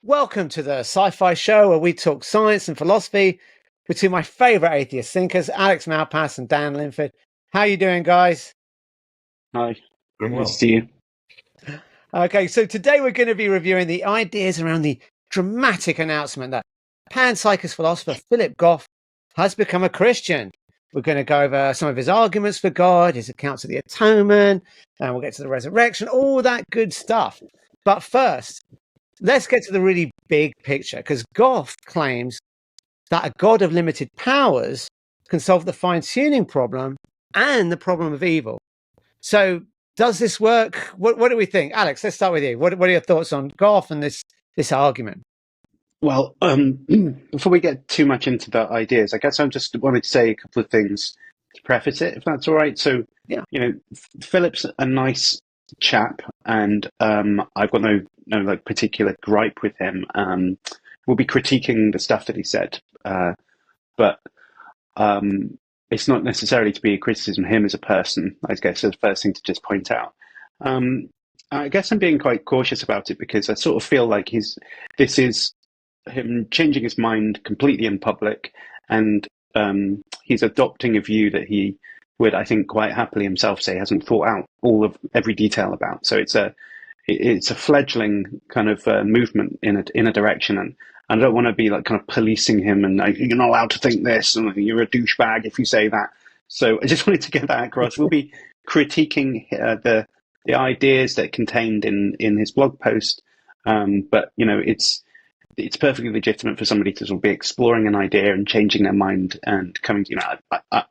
Welcome to the SciPhi Show, where we talk science and philosophy with two of my favourite atheist thinkers, Alex Malpass and Dan Linford. How you doing, guys? Hi, Very nice well. to see you. Okay, so today we're going to be reviewing the ideas around the dramatic announcement that panpsychist philosopher Philip Goff has become a Christian. We're going to go over some of his arguments for God, his accounts of the atonement, and we'll get to the resurrection, all that good stuff. But first, let's get to the really big picture, because Goff claims that a God of limited powers can solve the fine-tuning problem and the problem of evil. So does this work? What do we think? Alex, let's start with you. What are your thoughts on Goff and this argument? Well, before we get too much into the ideas, I guess I just wanted to say a couple of things to preface it, if that's all right. So, Yeah. Philip's a nice chap, and I've got no like particular gripe with him. We'll be critiquing the stuff that he said, but it's not necessarily to be a criticism of him as a person. I guess is the first thing to just point out. I guess I'm being quite cautious about it because I sort of feel like this is him changing his mind completely in public, and he's adopting a view that he would, I think, quite happily himself say hasn't thought out all of every detail about. So it's a fledgling kind of movement in a direction, and I don't want to be like kind of policing him and like, you're not allowed to think this, and you're a douchebag if you say that. So I just wanted to get that across. We'll be critiquing the ideas that contained in his blog post, but it's perfectly legitimate for somebody to sort of be exploring an idea and changing their mind and coming.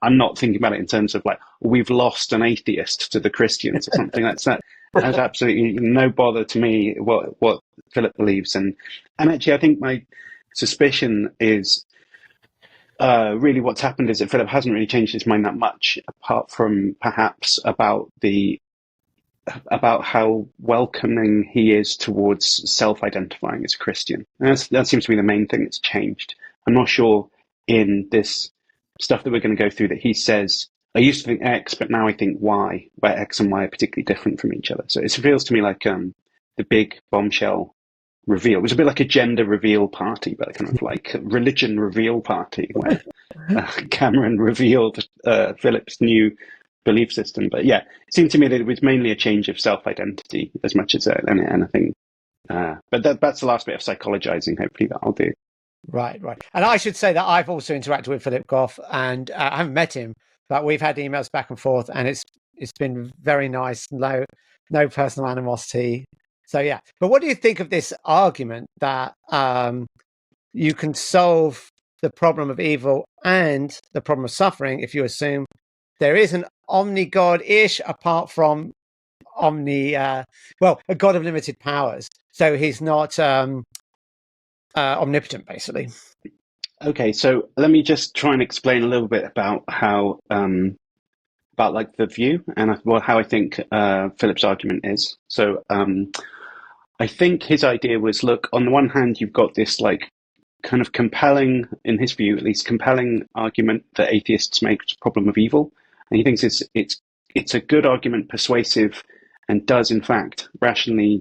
I'm not thinking about it in terms of like we've lost an atheist to the Christians or something. That's absolutely no bother to me. What Philip believes, and actually, I think my suspicion is really what's happened is that Philip hasn't really changed his mind that much, apart from perhaps about how welcoming he is towards self-identifying as Christian. And that seems to be the main thing that's changed. I'm not sure in this stuff that we're going to go through that he says, I used to think X, but now I think Y, where X and Y are particularly different from each other. So it feels to me like the big bombshell reveal. It was a bit like a gender reveal party, but kind of like a religion reveal party where Cameron revealed Philip's new belief system. But yeah, it seemed to me that it was mainly a change of self-identity as much as anything. But that's the last bit of psychologizing, hopefully, that I'll do. Right. And I should say that I've also interacted with Philip Goff, and I haven't met him, but we've had emails back and forth, and it's been very nice. No personal animosity. So yeah. But what do you think of this argument that you can solve the problem of evil and the problem of suffering if you assume there is an omni-god-ish apart from a god of limited powers? So he's not omnipotent, basically. Okay, so let me just try and explain a little bit about how about like the view and how I think Philip's argument is. So I think his idea was, look, on the one hand, you've got this like kind of compelling, in his view at least, compelling argument that atheists make a problem of evil, and he thinks it's a good argument, persuasive, and does in fact rationally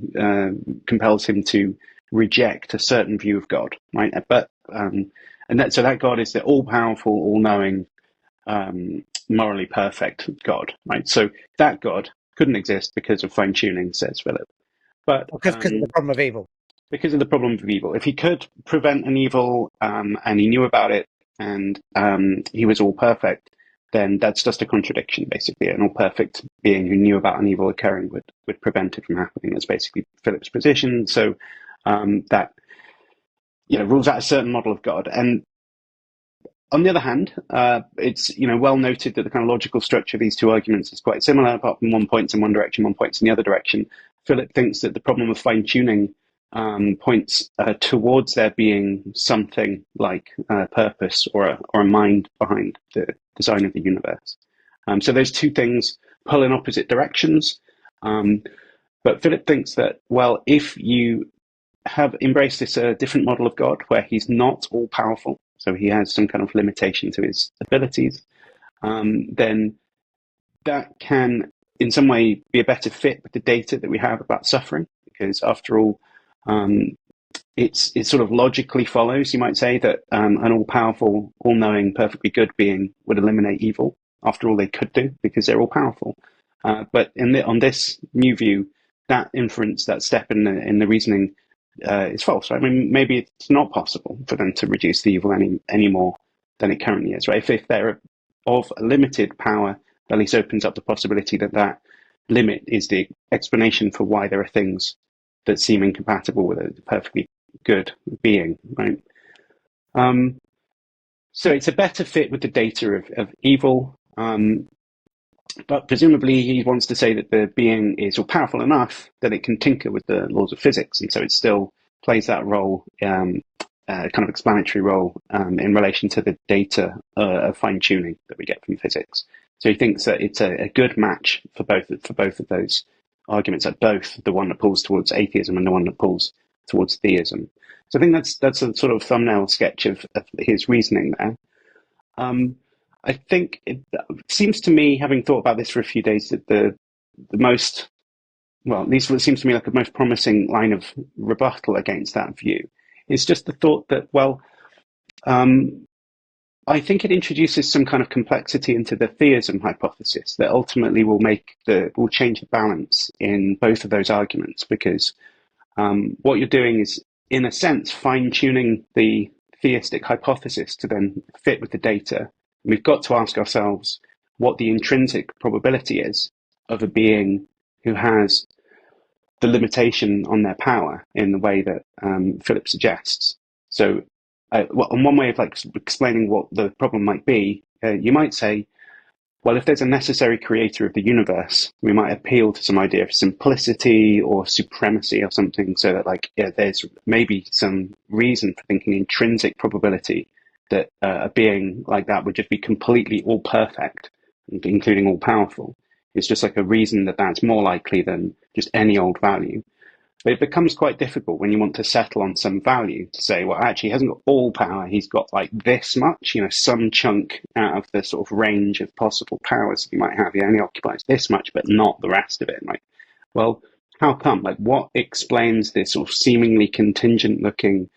compels him to reject a certain view of God, right? But so that God is the all-powerful, all-knowing, morally perfect God, right? So that God couldn't exist because of fine-tuning, says Philip. But Because of the problem of evil. because of the problem of evil. If he could prevent an evil and he knew about it and he was all perfect, then that's just a contradiction, basically. An all perfect being who knew about an evil occurring would prevent it from happening. That's basically Philip's position. So that rules out a certain model of God. And on the other hand, it's well noted that the kind of logical structure of these two arguments is quite similar, apart from one points in one direction, one points in the other direction. Philip thinks that the problem of fine tuning points towards there being something like purpose or a mind behind the design of the universe. So those two things pull in opposite directions. But Philip thinks that, well, if you have embraced this different model of God where he's not all powerful, so he has some kind of limitation to his abilities, then that can in some way be a better fit with the data that we have about suffering, because after all, it sort of logically follows, you might say, that an all-powerful, all-knowing, perfectly good being would eliminate evil. After all, they could do, because they're all-powerful. But on this new view, that inference, that step in the reasoning, is false. Right? I mean, maybe it's not possible for them to reduce the evil any more than it currently is. Right? If they're of limited power, that at least opens up the possibility that that limit is the explanation for why there are things that seem incompatible with a perfectly good being, right? So it's a better fit with the data of evil, but presumably he wants to say that the being is all powerful enough that it can tinker with the laws of physics, and so it still plays that role, kind of explanatory role in relation to the data of fine tuning that we get from physics. So he thinks that it's a good match for both of those arguments, at both the one that pulls towards atheism and the one that pulls towards theism. So I think that's a sort of thumbnail sketch of his reasoning there. I think it seems to me, having thought about this for a few days, that the most, well, at least what seems to me like the most promising line of rebuttal against that view is just the thought that, well, I think it introduces some kind of complexity into the theism hypothesis that ultimately will change the balance in both of those arguments, because what you're doing is, in a sense, fine-tuning the theistic hypothesis to then fit with the data. We've got to ask ourselves what the intrinsic probability is of a being who has the limitation on their power in the way that Philip suggests. So, on one way of explaining what the problem might be, you might say, well, if there's a necessary creator of the universe, we might appeal to some idea of simplicity or supremacy or something, so that there's maybe some reason for thinking intrinsic probability that a being like that would just be completely all perfect, including all powerful. It's just like a reason that that's more likely than just any old value. But it becomes quite difficult when you want to settle on some value to say, well, actually, he hasn't got all power. He's got like this much, some chunk out of the sort of range of possible powers that he might have. He only occupies this much, but not the rest of it. Like, well, how come? Like, what explains this sort of seemingly contingent looking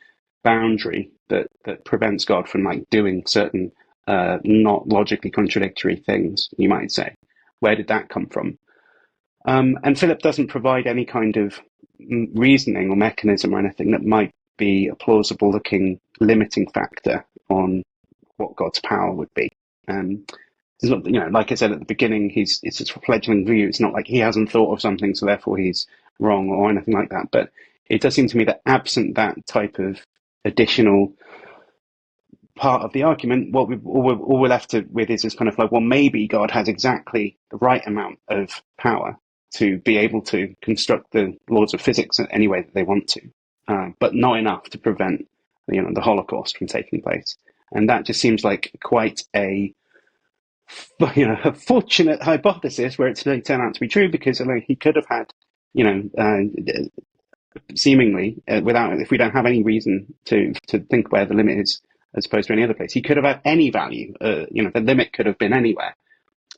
boundary that prevents God from doing certain not logically contradictory things, you might say? Where did that come from? And Philip doesn't provide any kind of reasoning or mechanism or anything that might be a plausible looking limiting factor on what God's power would be. It's not, like I said at the beginning, it's a fledgling view. It's not like he hasn't thought of something, so therefore he's wrong or anything like that. But it does seem to me that absent that type of additional part of the argument, all we're left with is this kind of like, well, maybe God has exactly the right amount of power to be able to construct the laws of physics in any way that they want to, but not enough to prevent, the Holocaust from taking place. And that just seems like quite a fortunate hypothesis where it's turned out to be true, because he could have had, seemingly, if we don't have any reason to think where the limit is as opposed to any other place, he could have had any value. The limit could have been anywhere.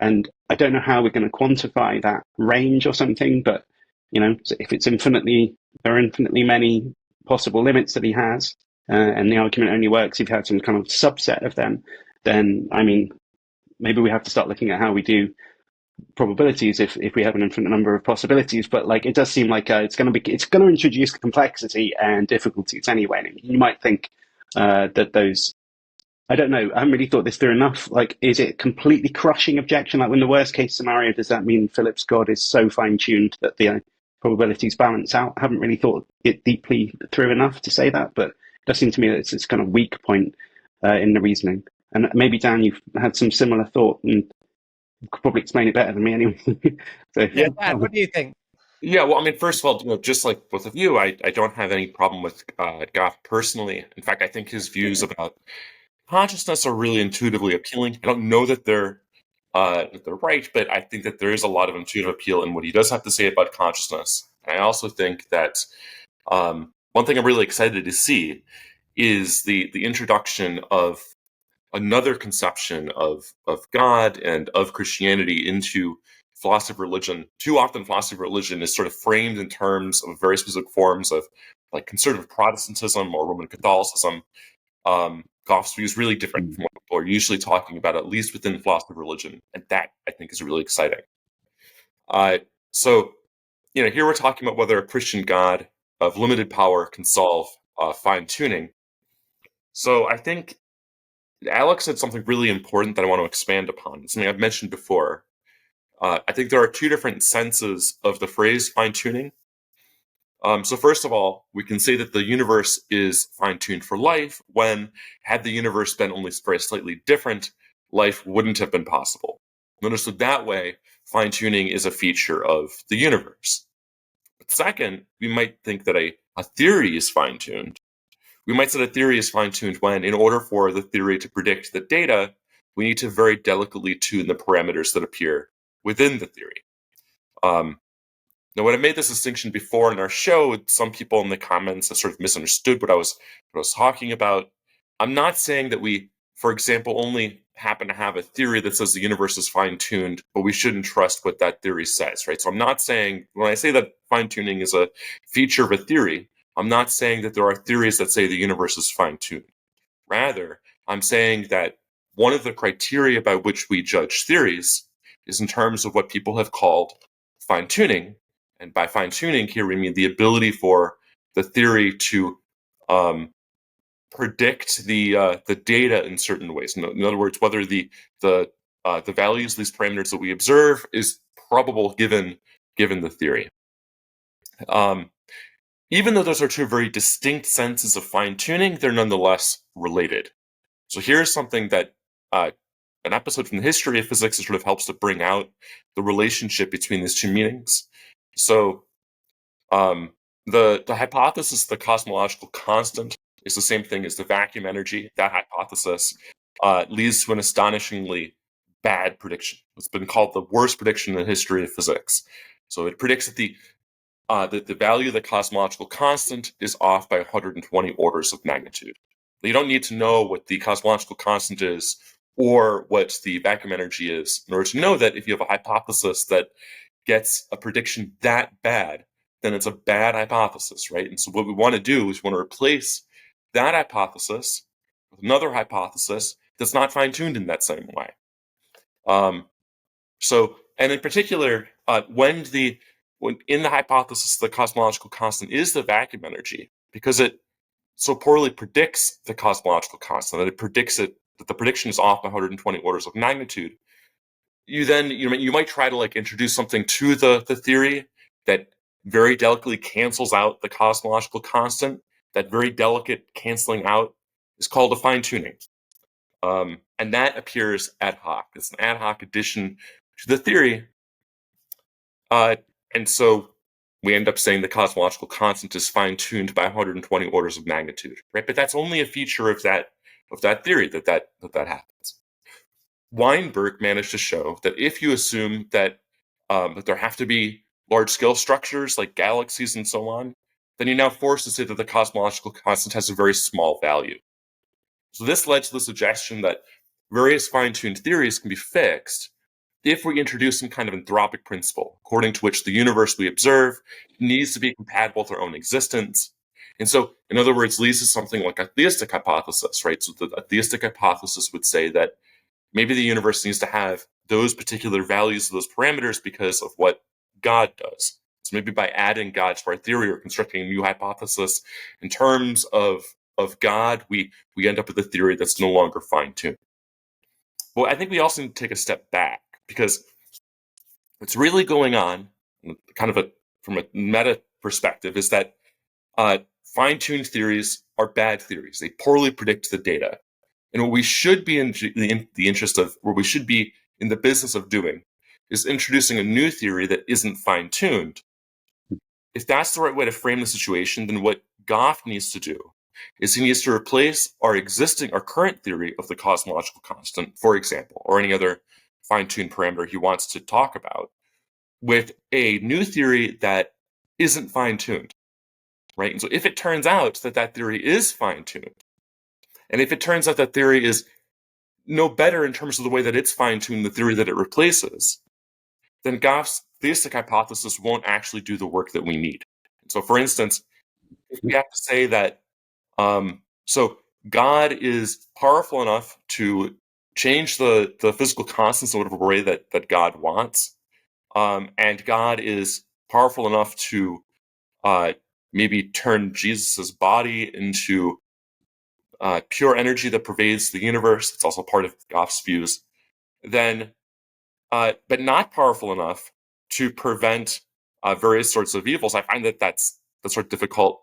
And I don't know how we're going to quantify that range or something, but, if it's there are infinitely many possible limits that he has, and the argument only works if you have some kind of subset of them, then, maybe we have to start looking at how we do probabilities if we have an infinite number of possibilities. But it does seem like it's going to introduce complexity and difficulties anyway. And you might think that those, I don't know, I haven't really thought this through enough. Is it completely crushing objection? When the worst case scenario, does that mean Philip's God is so fine tuned that the probabilities balance out? I haven't really thought it deeply through enough to say that, but it does seem to me that it's this kind of weak point in the reasoning. And maybe, Dan, you've had some similar thought and could probably explain it better than me anyway. So, yeah, Dan, what do you think? Yeah, well, first of all, just like both of you, I don't have any problem with Goff personally. In fact, I think his views about consciousness are really intuitively appealing. I don't know that they're right, but I think that there is a lot of intuitive appeal in what he does have to say about consciousness. And I also think that one thing I'm really excited to see is the introduction of another conception of God and of Christianity into philosophy of religion. Too often philosophy of religion is sort of framed in terms of very specific forms of like conservative Protestantism or Roman Catholicism, Goff's view is really different from what people are usually talking about, at least within philosophy of religion, and that I think is really exciting. So, here we're talking about whether a Christian God of limited power can solve fine tuning. So I think Alex said something really important that I want to expand upon. It's something I've mentioned before. I think there are two different senses of the phrase fine tuning. So first of all, we can say that the universe is fine-tuned for life when, had the universe been only very slightly different, life wouldn't have been possible. Understood that way, fine-tuning is a feature of the universe. But second, we might think that a theory is fine-tuned. We might say a theory is fine-tuned when, in order for the theory to predict the data, we need to very delicately tune the parameters that appear within the theory. Now, when I made this distinction before in our show, some people in the comments have sort of misunderstood what I was talking about. I'm not saying that we, for example, only happen to have a theory that says the universe is fine-tuned, but we shouldn't trust what that theory says, right? So I'm not saying, when I say that fine-tuning is a feature of a theory, I'm not saying that there are theories that say the universe is fine-tuned. Rather, I'm saying that one of the criteria by which we judge theories is in terms of what people have called fine-tuning. And by fine-tuning here, we mean the ability for the theory to predict the data in certain ways. In other words, whether the values of these parameters that we observe is probable given the theory. Even though those are two very distinct senses of fine-tuning, they're nonetheless related. So here's something that an episode from the history of physics sort of helps to bring out the relationship between these two meanings. So the hypothesis of the cosmological constant is the same thing as the vacuum energy. That hypothesis leads to an astonishingly bad prediction. It's been called the worst prediction in the history of physics. So it predicts that the value of the cosmological constant is off by 120 orders of magnitude. You don't need to know what the cosmological constant is or what the vacuum energy is in order to know that if you have a hypothesis that gets a prediction that bad, then it's a bad hypothesis, right? And so what we want to do is we want to replace that hypothesis with another hypothesis that's not fine-tuned in that same way. And in particular, when in the hypothesis the cosmological constant is the vacuum energy, because it so poorly predicts the cosmological constant that it predicts that the prediction is off by 120 orders of magnitude, you might try to introduce something to the theory that very delicately cancels out the cosmological constant. That very delicate canceling out is called a fine-tuning. And that appears ad hoc. It's an ad hoc addition to the theory. And so we end up saying the cosmological constant is fine-tuned by 120 orders of magnitude, right? But that's only a feature of that theory that happens. Weinberg managed to show that if you assume that there have to be large-scale structures like galaxies and so on, then you're now forced to say that the cosmological constant has a very small value. So this led to the suggestion that various fine-tuned theories can be fixed if we introduce some kind of anthropic principle, according to which the universe we observe needs to be compatible with our own existence. And so, in other words, leads to something like a theistic hypothesis, right? So a theistic hypothesis would say that maybe the universe needs to have those particular values of those parameters because of what God does. So maybe by adding God to our theory or constructing a new hypothesis in terms of God, we end up with a theory that's no longer fine-tuned. Well, I think we also need to take a step back, because what's really going on, from a meta perspective, is that fine-tuned theories are bad theories. They poorly predict the data. And what we should be in the interest of, what we should be in the business of doing, is introducing a new theory that isn't fine-tuned. If that's the right way to frame the situation, then what Goff needs to do is he needs to replace our current theory of the cosmological constant, for example, or any other fine-tuned parameter he wants to talk about, with a new theory that isn't fine-tuned, right? And so if it turns out that theory is fine-tuned, and if it turns out that theory is no better in terms of the way that it's fine-tuned the theory that it replaces, then Goff's theistic hypothesis won't actually do the work that we need. So, for instance, if we have to say that, so God is powerful enough to change the physical constants in whatever way that God wants, and God is powerful enough to maybe turn Jesus's body into pure energy that pervades the universe. It's also part of Goff's views. Then, but not powerful enough to prevent various sorts of evils. I find that that's sort of difficult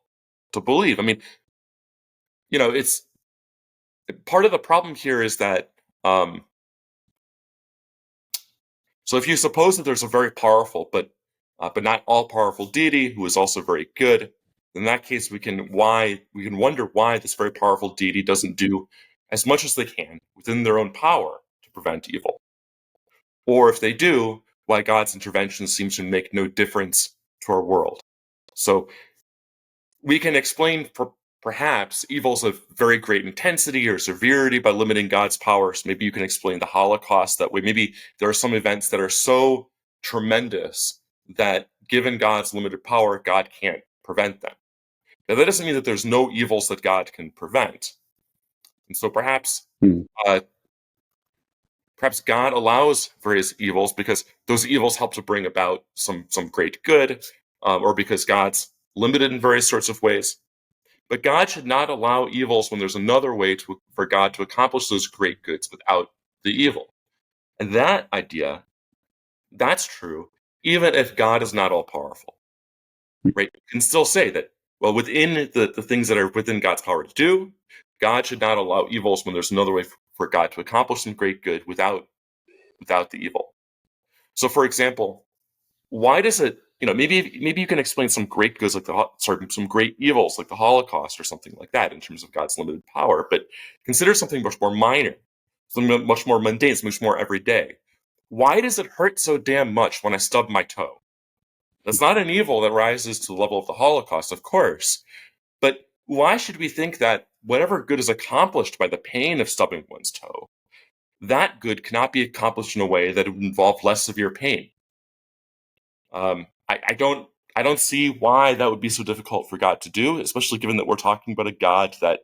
to believe. I mean, it's part of the problem here is that. So if you suppose that there's a very powerful but not all powerful deity who is also very good, in that case we can wonder why this very powerful deity doesn't do as much as they can within their own power to prevent evil. Or if they do, why God's intervention seems to make no difference to our world. So we can explain perhaps evils of very great intensity or severity by limiting God's power. So maybe you can explain the Holocaust that way. Maybe there are some events that are so tremendous that given God's limited power, God can't prevent them. Now, that doesn't mean that there's no evils that God can prevent. And so perhaps God allows various evils because those evils help to bring about some great good, or because God's limited in various sorts of ways. But God should not allow evils when there's another way for God to accomplish those great goods without the evil. And that idea, that's true, even if God is not all-powerful. Right? You can still say that, well, within the things that are within God's power to do, God should not allow evils when there's another way for God to accomplish some great good without the evil. So, for example, why does it, maybe you can explain some great goods like some great evils like the Holocaust or something like that in terms of God's limited power, but consider something much more minor, something much more mundane, something much more everyday. Why does it hurt so damn much when I stub my toe? That's not an evil that rises to the level of the Holocaust, of course, but why should we think that whatever good is accomplished by the pain of stubbing one's toe, that good cannot be accomplished in a way that would involve less severe pain? I don't see why that would be so difficult for God to do, especially given that we're talking about a God that,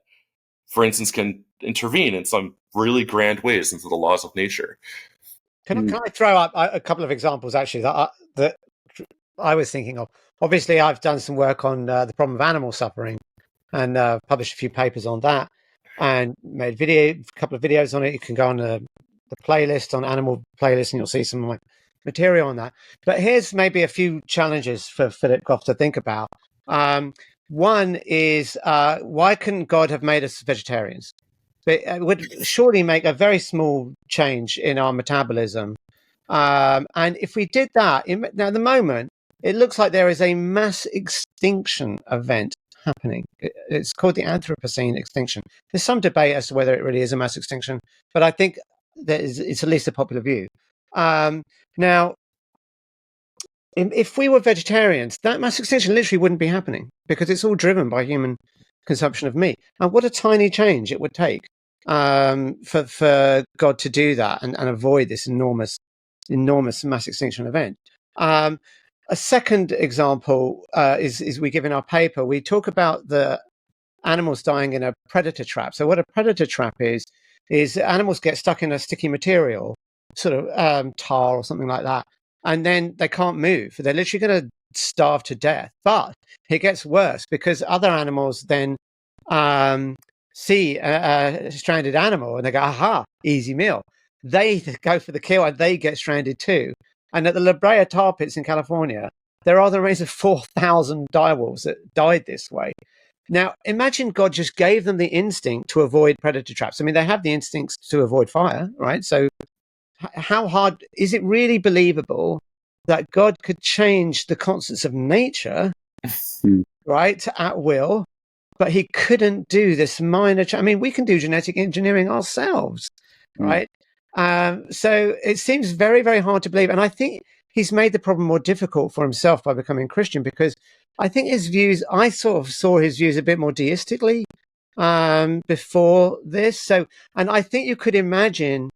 for instance, can intervene in some really grand ways into the laws of nature. Can I throw up a couple of examples actually that I was thinking of? Obviously, I've done some work on the problem of animal suffering and published a few papers on that, and made a couple of videos on it. You can go on the playlist, on animal playlist, and you'll see some of my material on that. But here's maybe a few challenges for Philip Goff to think about. One is why couldn't God have made us vegetarians? It would surely make a very small change in our metabolism. And if we did that, now at the moment, it looks like there is a mass extinction event happening. It's called the Anthropocene extinction. There's some debate as to whether it really is a mass extinction, but I think it's at least a popular view. Now, if we were vegetarians, that mass extinction literally wouldn't be happening because it's all driven by human consumption of meat. And what a tiny change it would take for God to do that and avoid this enormous mass extinction event. A second example is we give in our paper. We talk about the animals dying in a predator trap. So what a predator trap is animals get stuck in a sticky material, sort of tar or something like that, and then they can't move. They're literally going to starve to death. But it gets worse because other animals then see a stranded animal and they go, aha, easy meal. They go for the kill and they get stranded too. And at the La Brea tar pits in California, there are the remains of 4,000 direwolves that died this way. Now, imagine God just gave them the instinct to avoid predator traps. I mean, they have the instincts to avoid fire, right? So how hard is it really believable that God could change the constants of nature, right, at will, but he couldn't do this minor I mean, we can do genetic engineering ourselves, right? So it seems very, very hard to believe. And I think he's made the problem more difficult for himself by becoming Christian, because I think his views, I sort of saw his views a bit more deistically before this. So, and I think you could imagine,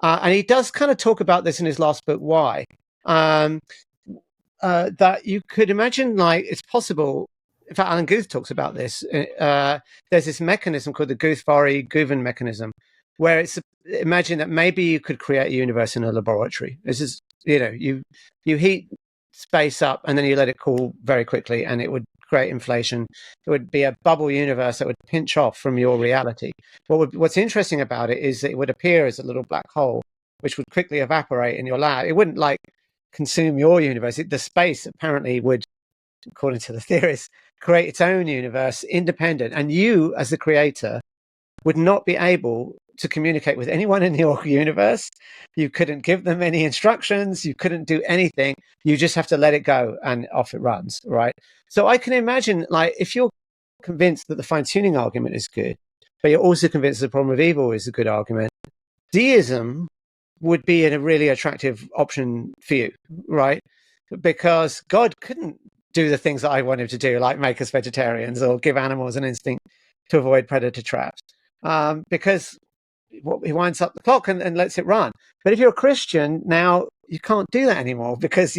and he does kind of talk about this in his last book, Why, that you could imagine, like, it's possible in fact, Alan Guth talks about this. There's this mechanism called the Guth-Varey-Guven mechanism, where it's imagine that maybe you could create a universe in a laboratory. This is, you heat space up and then you let it cool very quickly, and it would create inflation. It would be a bubble universe that would pinch off from your reality. What's interesting about it is that it would appear as a little black hole, which would quickly evaporate in your lab. It wouldn't consume your universe. The space apparently would, according to the theorists, create its own universe independent. And you, as the creator, would not be able to communicate with anyone in your universe. You couldn't give them any instructions. You couldn't do anything. You just have to let it go and off it runs, right? So I can imagine, if you're convinced that the fine-tuning argument is good, but you're also convinced the problem of evil is a good argument, deism would be a really attractive option for you, right? Because God couldn't do the things that I want him to do, like make us vegetarians or give animals an instinct to avoid predator traps, because he winds up the clock and lets it run. But if you're a Christian, now you can't do that anymore, because,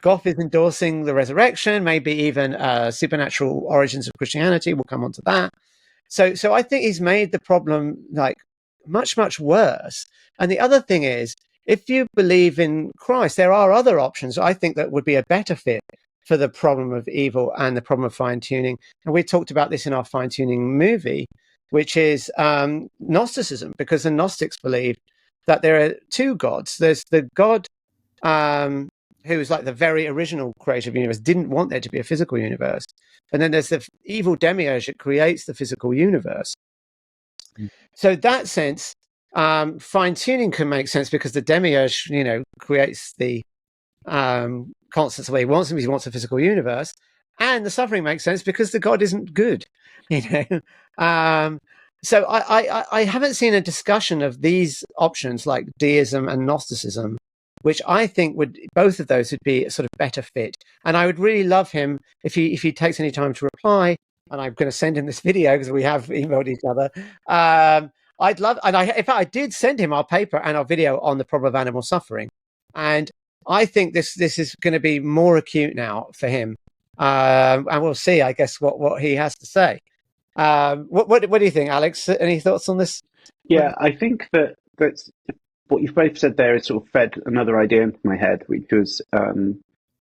Goff is endorsing the resurrection, maybe even supernatural origins of Christianity. We'll come on to that. So I think he's made the problem much, much worse. And the other thing is, if you believe in Christ, there are other options I think that would be a better fit for the problem of evil and the problem of fine-tuning. And we talked about this in our fine-tuning movie, which is Gnosticism, because the Gnostics believed that there are two gods. There's the God who is like the very original creator of the universe, didn't want there to be a physical universe. And then there's the evil demiurge that creates the physical universe. So that sense, fine-tuning can make sense, because the demiurge, creates the constants the way he wants them. He wants a physical universe. And the suffering makes sense because the God isn't good, So I haven't seen a discussion of these options like deism and Gnosticism, which I think both of those would be a sort of better fit. And I would really love him if he takes any time to reply. And I'm going to send him this video because we have emailed each other. I'd love, and in fact, I did send him our paper and our video on the problem of animal suffering. And I think this is going to be more acute now for him. And we'll see, I guess, what he has to say. What do you think, Alex? Any thoughts on this? Yeah, I think that's what you've both said there has sort of fed another idea into my head, which was,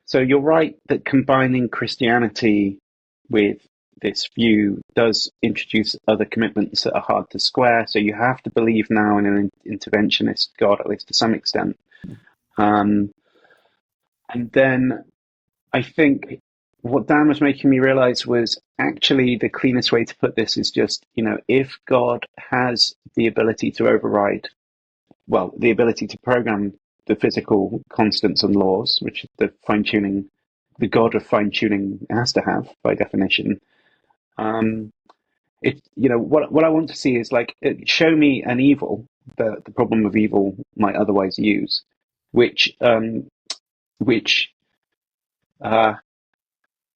so you're right that combining Christianity with this view does introduce other commitments that are hard to square. So you have to believe now in an interventionist God, at least to some extent. And then I think what Dan was making me realize was actually the cleanest way to put this is just, if God has the ability to override, the ability to program the physical constants and laws, which the fine-tuning, the God of fine-tuning has to have by definition. What I want to see is show me an evil, the problem of evil might otherwise use, which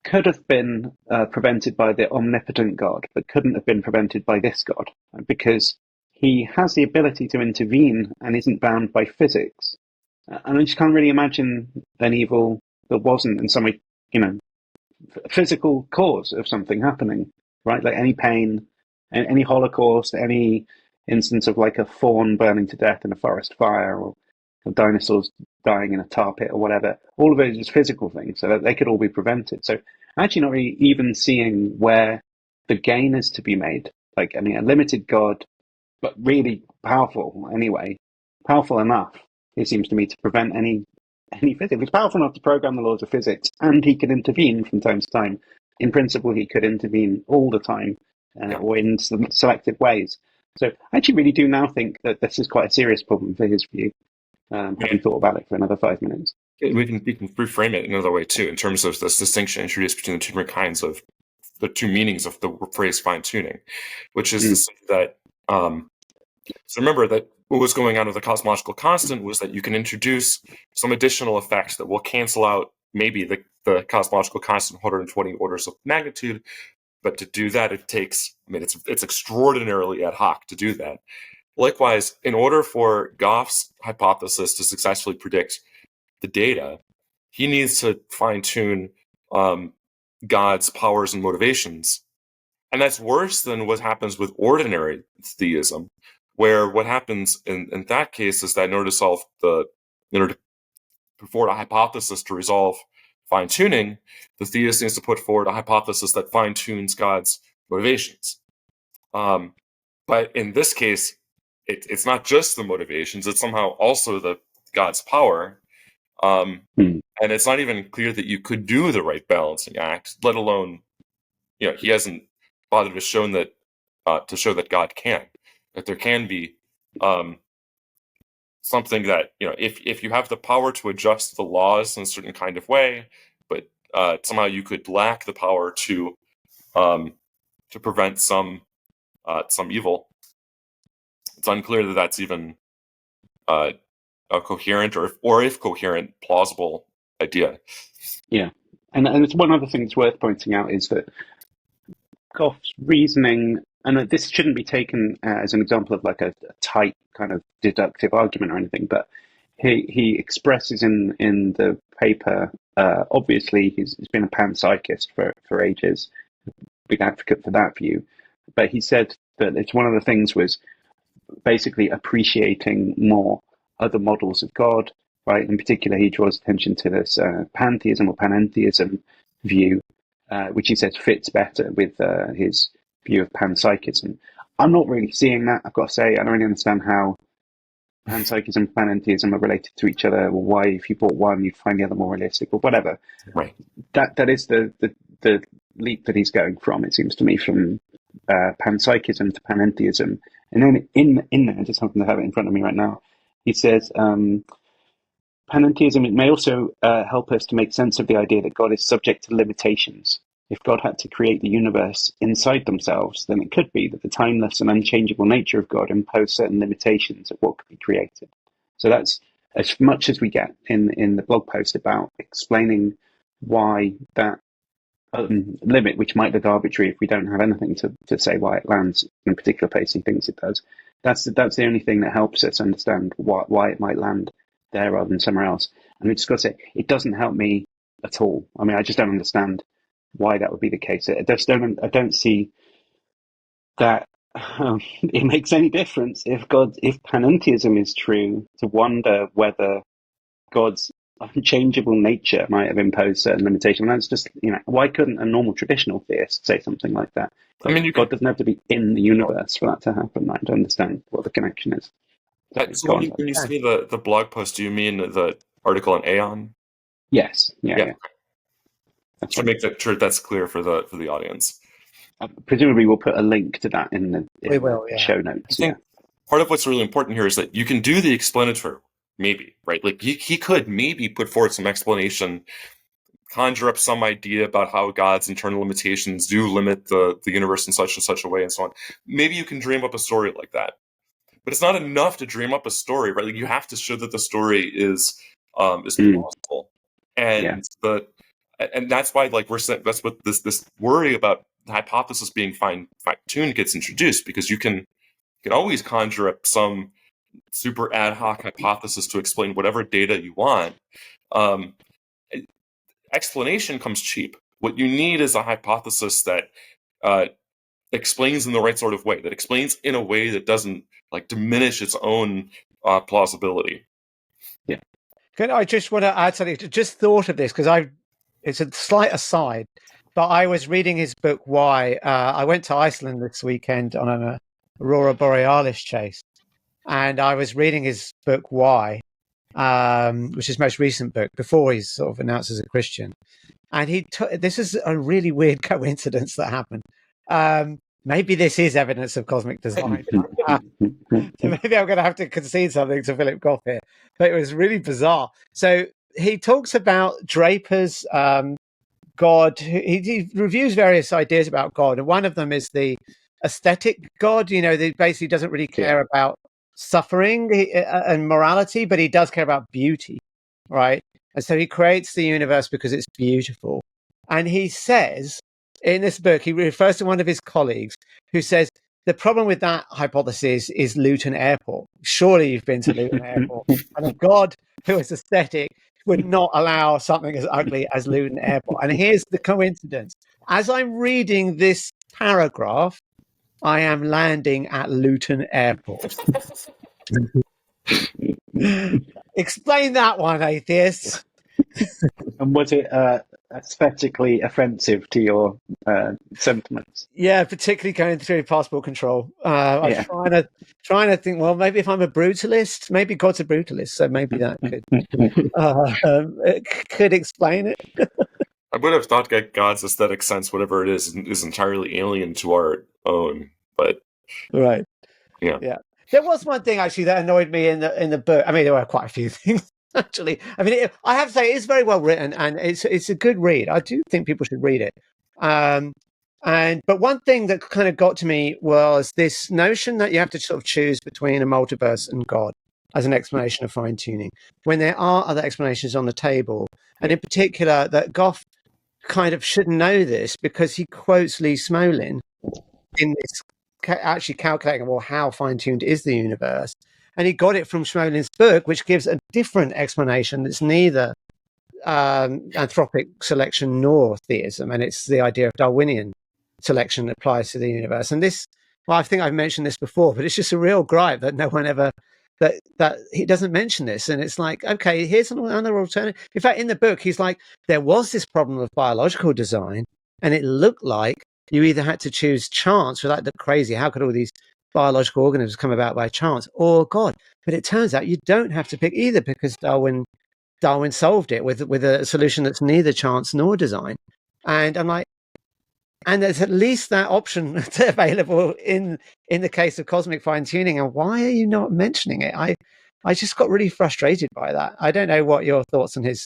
could have been prevented by the omnipotent God, but couldn't have been prevented by this God, because he has the ability to intervene and isn't bound by physics. And I just can't really imagine an evil that wasn't in some way, physical cause of something happening, right? Like any pain, any Holocaust, any instance of a fawn burning to death in a forest fire, or dinosaurs dying in a tar pit or whatever. All of it is just physical things, so that they could all be prevented. So I'm actually not really even seeing where the gain is to be made. A limited God, but really powerful anyway. Powerful enough, it seems to me, to prevent any physics. He's powerful enough to program the laws of physics, and he can intervene from time to time. In principle, he could intervene all the time, or in some selective ways. So I actually really do now think that this is quite a serious problem for his view. Having thought about it for another 5 minutes. We can reframe it another way too, in terms of this distinction introduced between the two different kinds of the two meanings of the phrase fine-tuning, which is to say that. So remember that what was going on with the cosmological constant was that you can introduce some additional effects that will cancel out maybe the cosmological constant 120 orders of magnitude. But to do that, it takes, it's extraordinarily ad hoc to do that. Likewise, in order for Goff's hypothesis to successfully predict the data, he needs to fine-tune God's powers and motivations. And that's worse than what happens with ordinary theism, where what happens in that case is that in order to put forward a hypothesis to resolve fine-tuning, the theist needs to put forward a hypothesis that fine-tunes God's motivations. But in this case, it's not just the motivations; it's somehow also the God's power. And it's not even clear that you could do the right balancing act, let alone, he hasn't bothered to show that God can, that there can be something that, if you have the power to adjust the laws in a certain kind of way, but somehow you could lack the power to prevent some evil. It's unclear that that's even a coherent or if coherent, plausible idea. Yeah, and it's one other thing that's worth pointing out is that Goff's reasoning, and this shouldn't be taken as an example of like a tight kind of deductive argument or anything, but he expresses in the paper, obviously he's been a panpsychist for ages, big advocate for that view, but he said that it's one of the things was basically appreciating more other models of God, right? In particular, he draws attention to this pantheism or panentheism view, which he says fits better with his view of panpsychism. I'm not really seeing that, I've got to say. I don't really understand how panpsychism and panentheism are related to each other, or why if you bought one, you'd find the other more realistic, or whatever. Right. That is the leap that he's going from, it seems to me, from panpsychism to panentheism. And then in there, I just happen to have it in front of me right now, he says, panentheism, it may also help us to make sense of the idea that God is subject to limitations. If God had to create the universe inside themselves, then it could be that the timeless and unchangeable nature of God imposed certain limitations of what could be created. So that's as much as we get in the blog post about explaining why that limit, which might look arbitrary if we don't have anything to say why it lands in a particular place he thinks it does. That's the only thing that helps us understand why it might land there rather than somewhere else. And we just got to say, it doesn't help me at all. I mean, I just don't understand why that would be the case. I don't see that it makes any difference if panentheism is true, to wonder whether God's unchangeable nature might have imposed certain limitations. And that's just, why couldn't a normal traditional theist say something like that? I mean, God doesn't have to be in the universe for that to happen. I don't understand what the connection is. So when you say the blog post, do you mean the article in Aeon? Yes. Yeah. That's to make sure that's clear for the audience. Presumably, we'll put a link to that in the show notes. I think part of what's really important here is that you can do the explanatory, maybe, right? Like he could maybe put forward some explanation, conjure up some idea about how God's internal limitations do limit the universe in such and such a way, and so on. Maybe you can dream up a story like that. But it's not enough to dream up a story, right? Like you have to show that the story is plausible, and and that's why, like we're saying, that's what this worry about the hypothesis being fine-tuned gets introduced, because you can always conjure up some super ad hoc hypothesis to explain whatever data you want. Explanation comes cheap. What you need is a hypothesis that explains in the right sort of way, that explains in a way that doesn't diminish its own plausibility. Yeah. I just want to add something. Just thought of this because it's a slight aside, but I was reading his book Why. I went to Iceland this weekend on an Aurora Borealis chase, and I was reading his book Why, which is his most recent book before he's sort of announced as a Christian. And this is a really weird coincidence that happened. Maybe this is evidence of cosmic design. So maybe I'm going to have to concede something to Philip Goff here. But it was really bizarre. So he talks about Draper's God. He reviews various ideas about God. And one of them is the aesthetic God, that basically doesn't really care about suffering and morality, but he does care about beauty, right? And so he creates the universe because it's beautiful. And he says, in this book, he refers to one of his colleagues who says, the problem with that hypothesis is Luton Airport. Surely you've been to Luton Airport. And a God who is aesthetic would not allow something as ugly as Luton Airport. And here's the coincidence. As I'm reading this paragraph, I am landing at Luton Airport. Explain that one, atheists. And was it aesthetically offensive to your sentiments? Yeah, particularly going through passport control. I'm trying to think. Well, maybe if I'm a brutalist, maybe God's a brutalist, so maybe that could explain it. I would have thought that God's aesthetic sense, whatever it is entirely alien to our own. But right, yeah. There was one thing actually that annoyed me in the book. I mean, there were quite a few things actually. I mean, I have to say it's very well written and it's a good read. I do think people should read it. But one thing that kind of got to me was this notion that you have to sort of choose between a multiverse and God as an explanation of fine tuning, when there are other explanations on the table, and in particular that Goff kind of should know this because he quotes Lee Smolin in this actually calculating, well, how fine-tuned is the universe, and he got it from Smolin's book, which gives a different explanation that's neither anthropic selection nor theism, and it's the idea of Darwinian selection that applies to the universe. And this, well, I think I've mentioned this before, but it's just a real gripe that no one ever that he doesn't mention this. And it's like, okay, here's another alternative. In fact, in the book, he's like, there was this problem of biological design, and it looked like you either had to choose chance, that looked crazy. How could all these biological organisms come about by chance, or God? But it turns out you don't have to pick either, because Darwin solved it with a solution that's neither chance nor design. And I'm like, and there's at least that option available in the case of cosmic fine tuning. And why are you not mentioning it? I just got really frustrated by that. I don't know what your thoughts on his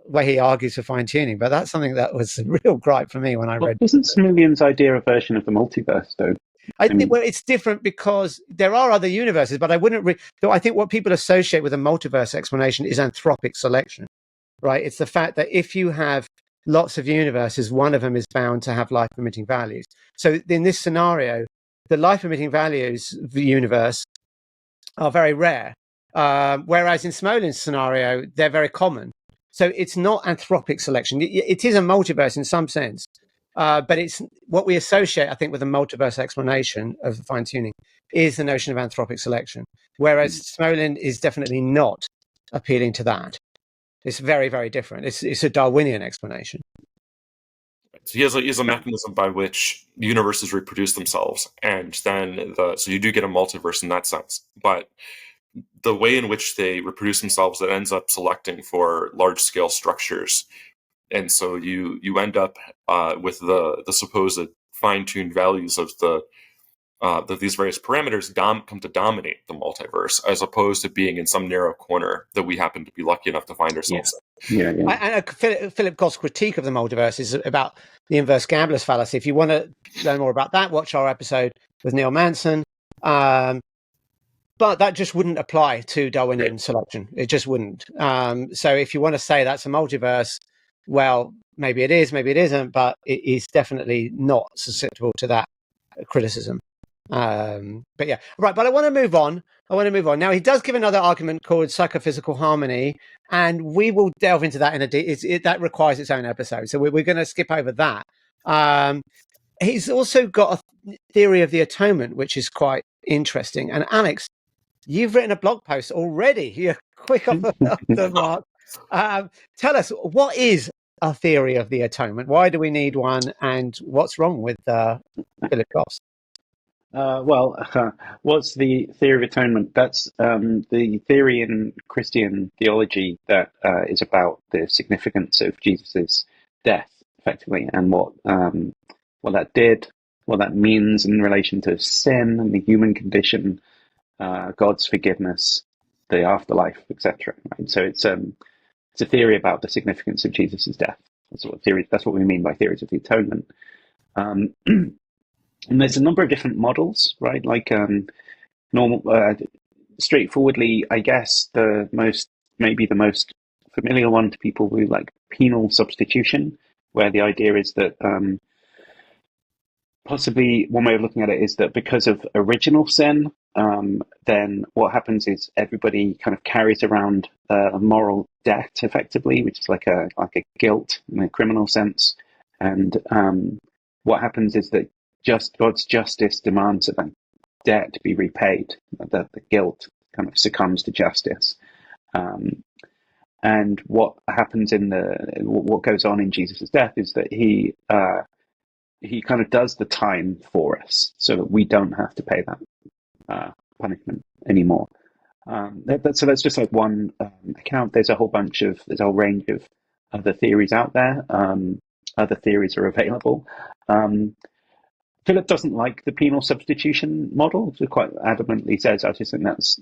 way he argues for fine tuning, but that's something that was a real gripe for me when I read. Wasn't Smillian's idea a version of the multiverse, though? I think it's different because there are other universes, but I wouldn't. I think what people associate with a multiverse explanation is anthropic selection, right? It's the fact that if you have lots of universes, one of them is bound to have life-emitting values. So in this scenario, the life-emitting values of the universe are very rare, whereas in Smolin's scenario, they're very common. So it's not anthropic selection. It is a multiverse in some sense, but it's what we associate, I think, with a multiverse explanation of fine-tuning is the notion of anthropic selection, whereas Smolin is definitely not appealing to that. It's very, very different. It's a Darwinian explanation. So he has a mechanism by which universes reproduce themselves, and then so you do get a multiverse in that sense. But the way in which they reproduce themselves, it ends up selecting for large-scale structures, and so you end up with the supposed fine-tuned values of that these various parameters come to dominate the multiverse, as opposed to being in some narrow corner that we happen to be lucky enough to find ourselves in. Yeah. And Philip Goff's critique of the multiverse is about the inverse gambler's fallacy. If you want to learn more about that, watch our episode with Neil Manson. But that just wouldn't apply to Darwinian selection. It just wouldn't. So if you want to say that's a multiverse, well, maybe it is, maybe it isn't, but it is definitely not susceptible to that criticism. But yeah, right. But I want to move on. Now, he does give another argument called psychophysical harmony, and we will delve into that that requires its own episode. So we're going to skip over that. He's also got a theory of the atonement, which is quite interesting. And Alex, you've written a blog post already. You're quick off the mark. Tell us, what is a theory of the atonement? Why do we need one? And what's wrong with Philip Gofs? What's the theory of atonement? That's the theory in Christian theology that is about the significance of Jesus's death, effectively, and what that did, what that means in relation to sin and the human condition, God's forgiveness, the afterlife, etc. Right? So it's a theory about the significance of Jesus's death. That's what we mean by theories of the atonement. And there's a number of different models, right? Like straightforwardly, I guess maybe the most familiar one to people would be like penal substitution, where the idea is that possibly one way of looking at it is that because of original sin, then what happens is everybody kind of carries around a moral debt, effectively, which is like a guilt in a criminal sense. And what happens is that God's justice demands that debt be repaid, that the guilt kind of succumbs to justice. And what happens what goes on in Jesus' death is that he kind of does the time for us, so that we don't have to pay that punishment anymore. So that's just like one account. There's a whole range of other theories out there. Other theories are available. Philip doesn't like the penal substitution model. He quite adamantly says, I just think that's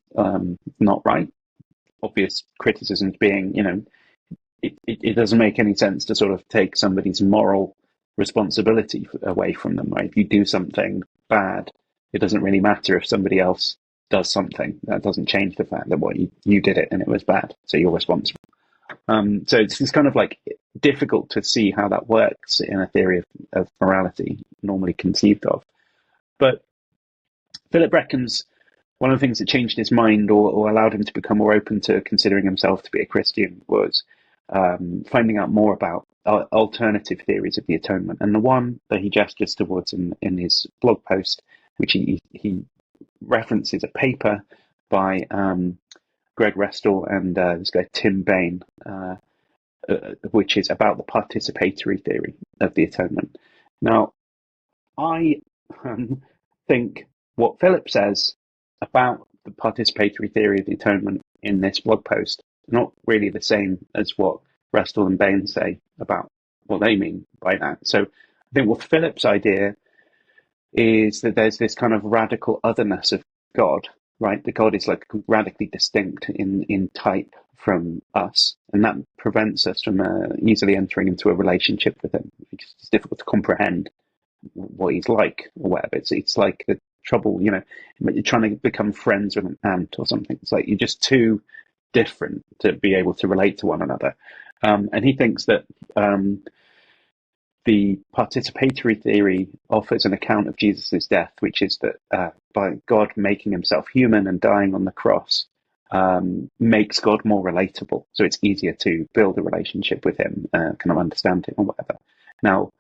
not right. Obvious criticisms being, it doesn't make any sense to sort of take somebody's moral responsibility away from them, right? If you do something bad, it doesn't really matter if somebody else does something. That doesn't change the fact that you did it and it was bad, so you're responsible. So it's kind of like difficult to see how that works in a theory of morality normally conceived of. But Philip reckons one of the things that changed his mind or allowed him to become more open to considering himself to be a Christian was finding out more about alternative theories of the atonement. And the one that he gestures towards in his blog post, which he references a paper by Greg Restall and this guy Tim Bain, which is about the participatory theory of the atonement. Now, I think what Philip says about the participatory theory of the atonement in this blog post is not really the same as what Restall and Bain say about what they mean by that. So I think what Philip's idea is that there's this kind of radical otherness of God, right? That God is like radically distinct in type from us, and that prevents us from easily entering into a relationship with him. It's difficult to comprehend what he's like or whatever. It's like the trouble, you're trying to become friends with an ant or something. It's like you're just too different to be able to relate to one another. And he thinks that the participatory theory offers an account of Jesus' death, which is that by God making himself human and dying on the cross makes God more relatable. So it's easier to build a relationship with him, kind of understand him or whatever. Now,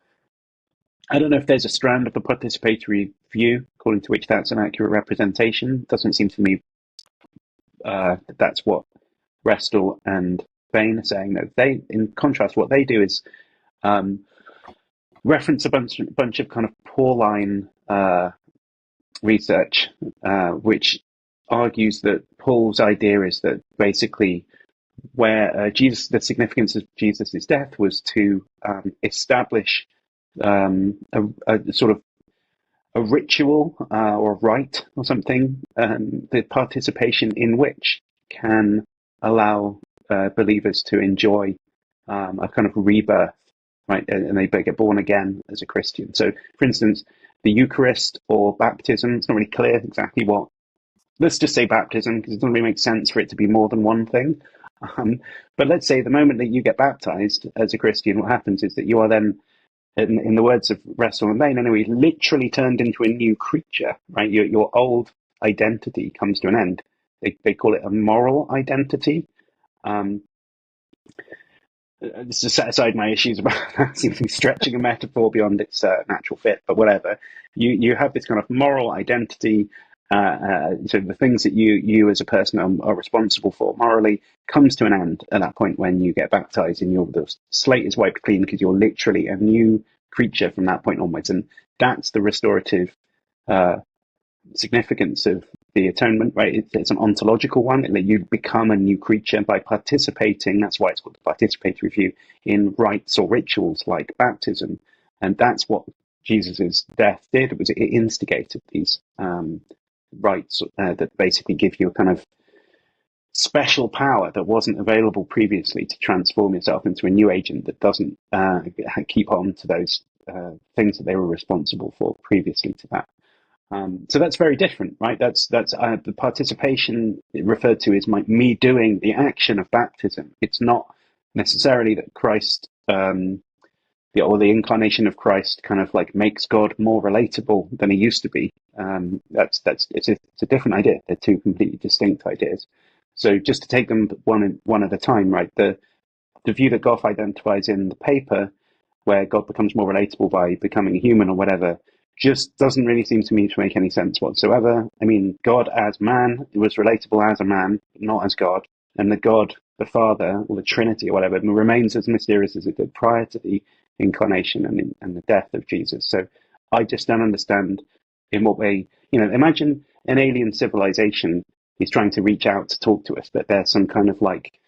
I don't know if there's a strand of the participatory view according to which that's an accurate representation. It doesn't seem to me that's what Restall and Bain are saying. No, in contrast, what they do is reference a bunch of kind of Pauline research, which argues that Paul's idea is that basically where the significance of Jesus' death was to establish a sort of a ritual or a rite or something, the participation in which can allow believers to enjoy a kind of rebirth, right? And they get born again as a Christian. So, for instance, the Eucharist or baptism, it's not really clear exactly what. Let's just say baptism, because it doesn't really make sense for it to be more than one thing. But let's say the moment that you get baptized as a Christian, what happens is that you are then, in the words of Restall and Bain, anyway, literally turned into a new creature, right? Your old identity comes to an end. They call it a moral identity. Just to set aside my issues about that seems to be stretching a metaphor beyond its natural fit, but whatever. You have this kind of moral identity. So the things that you as a person are responsible for morally comes to an end at that point when you get baptized, and the slate is wiped clean because you're literally a new creature from that point onwards. And that's the restorative significance of the atonement, right? It's an ontological one. You become a new creature by participating. That's why it's called the participatory view, in rites or rituals like baptism. And that's what Jesus's death did. It instigated these rights that basically give you a kind of special power that wasn't available previously to transform yourself into a new agent that doesn't keep on to those things that they were responsible for previously to that. So that's very different, right? That's the participation referred to as me doing the action of baptism. It's not necessarily that Christ the incarnation of Christ kind of like makes God more relatable than he used to be. It's a different idea. They're two completely distinct ideas. So just to take them one at a time, right? The view that Goff identifies in the paper, where God becomes more relatable by becoming human or whatever, just doesn't really seem to me to make any sense whatsoever. I mean, God as man was relatable as a man, not as God, and the God, the Father, or the Trinity or whatever, remains as mysterious as it did prior to the incarnation and the death of Jesus. So I just don't understand in what way, imagine an alien civilization is trying to reach out to talk to us, but there's some kind of like,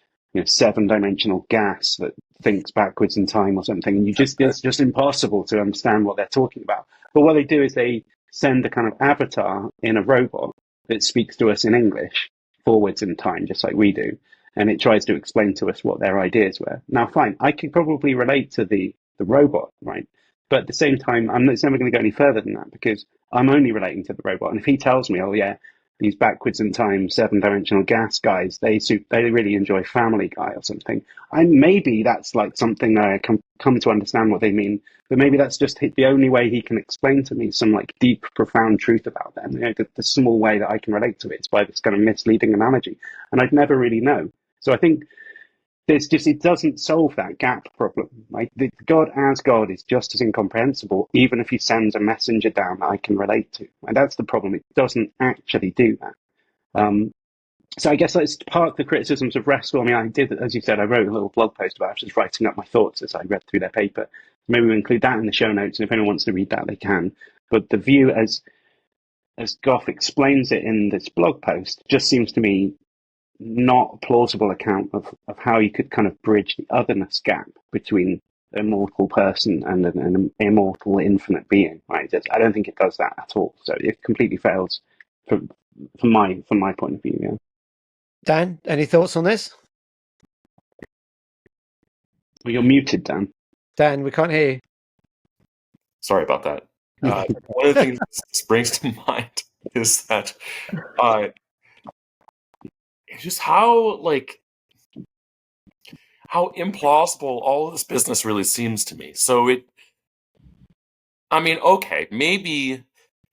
seven-dimensional gas that thinks backwards in time or something, and it's just impossible to understand what they're talking about. But what they do is they send a kind of avatar in a robot that speaks to us in English forwards in time, just like we do, and it tries to explain to us what their ideas were. Now, fine, I could probably relate to the robot, right? But at the same time, it's never going to go any further than that, because I'm only relating to the robot. And if he tells me, oh yeah, these backwards in time, seven-dimensional gas guys, they really enjoy Family Guy or something, maybe that's like something that I can come to understand what they mean. But maybe that's just the only way he can explain to me some like deep, profound truth about them. The small way that I can relate to it is by this kind of misleading analogy, and I'd never really know. So I think it doesn't solve that gap problem. Like God as God is just as incomprehensible, even if he sends a messenger down that I can relate to. And that's the problem. It doesn't actually do that. So I guess let's park the criticisms of Rescue. I mean, I did, as you said, I wrote a little blog post about it, just writing up my thoughts as I read through their paper. Maybe we'll include that in the show notes, and if anyone wants to read that, they can. But the view as Goff explains it in this blog post just seems to me not a plausible account of how you could kind of bridge the otherness gap between an immortal person and an immortal infinite being, right? I don't think it does that at all. So it completely fails from my point of view. Yeah. Dan, any thoughts on this? Well, you're muted, Dan. Dan, we can't hear you. Sorry about that. One of the things this brings to mind is that just how implausible all of this business really seems to me. So okay, maybe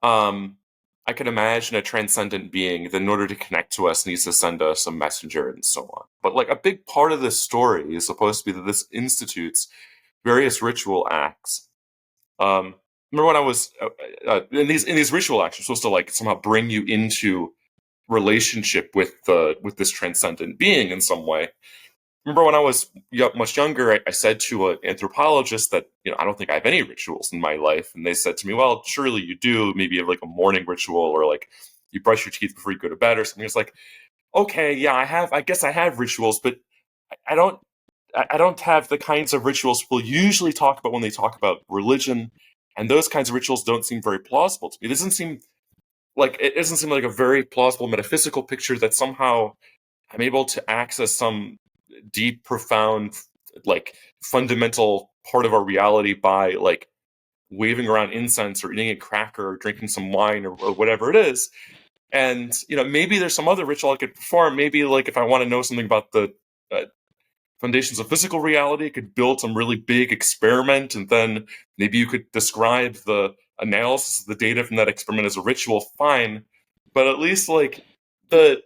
I could imagine a transcendent being that in order to connect to us needs to send us a messenger and so on. But like a big part of this story is supposed to be that this institutes various ritual acts. Remember when I was in these ritual acts, you're supposed to like somehow bring you into relationship with this transcendent being in some way. Remember when I was much younger, I said to an anthropologist that I don't think I have any rituals in my life, and they said to me, "Well, surely you do. Maybe you have like a morning ritual, or like you brush your teeth before you go to bed, or something." It's like, okay, yeah, I guess I have rituals, but I don't have the kinds of rituals people usually talk about when they talk about religion, and those kinds of rituals don't seem very plausible to me. It doesn't seem like a very plausible metaphysical picture that somehow I'm able to access some deep, profound, like fundamental part of our reality by like waving around incense or eating a cracker or drinking some wine or whatever it is. And maybe there's some other ritual I could perform. Maybe like if I want to know something about the foundations of physical reality, I could build some really big experiment, and then maybe you could describe the analysis of the data from that experiment as a ritual. Fine, but at least like the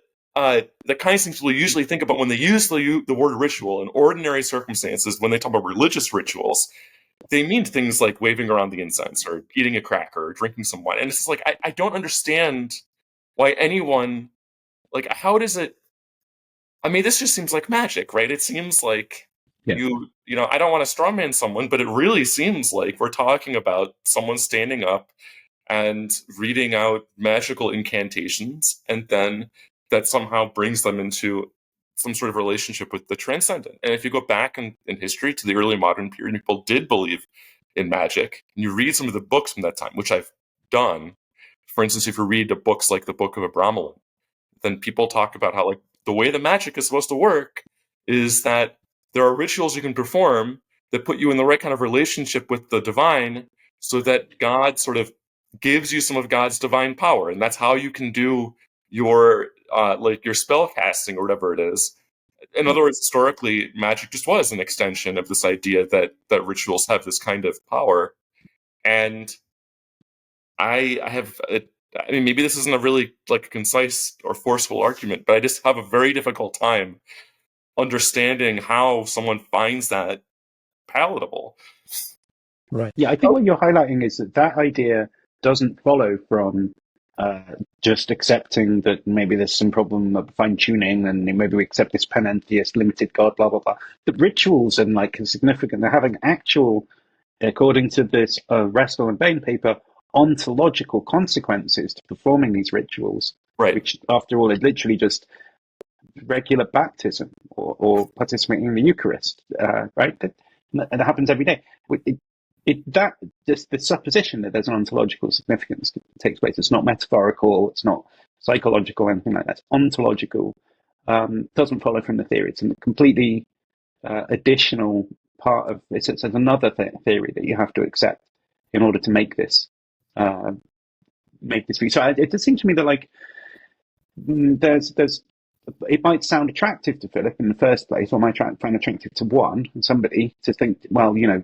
kinds of things people usually think about when they use the word ritual in ordinary circumstances, when they talk about religious rituals, they mean things like waving around the incense or eating a cracker or drinking some wine. And it's just like I don't understand why anyone, like, how does it? I mean, this just seems like magic, right? It seems like I don't want to strawman someone, but it really seems like we're talking about someone standing up and reading out magical incantations, and then that somehow brings them into some sort of relationship with the transcendent. And if you go back in history to the early modern period, people did believe in magic, and you read some of the books from that time, which I've done. For instance, if you read the books like the Book of Abramelin, then people talk about how like the way the magic is supposed to work is that there are rituals you can perform that put you in the right kind of relationship with the divine, so that God sort of gives you some of God's divine power, and that's how you can do your your spell casting or whatever it is. In other words, historically, magic just was an extension of this idea that rituals have this kind of power. And I mean, maybe this isn't a really like concise or forceful argument, but I just have a very difficult time understanding how someone finds that palatable. Right. Yeah, I think what you're highlighting is that idea doesn't follow from just accepting that maybe there's some problem of fine tuning and maybe we accept this panentheist limited God, blah, blah, blah. The rituals and like significant, they're having actual, according to this Restall and Bain paper, ontological consequences to performing these rituals, Right. which after all is literally just regular baptism or participating in the Eucharist, right? That happens every day. The supposition that there's an ontological significance that takes place. It's not metaphorical. It's not psychological, anything like that. It's ontological. Doesn't follow from the theory. It's a completely additional part of it. It's another theory that you have to accept in order to make this view. So it does seem to me that like there's it might sound attractive to Philip in the first place, or might find attractive to somebody to think, well, you know,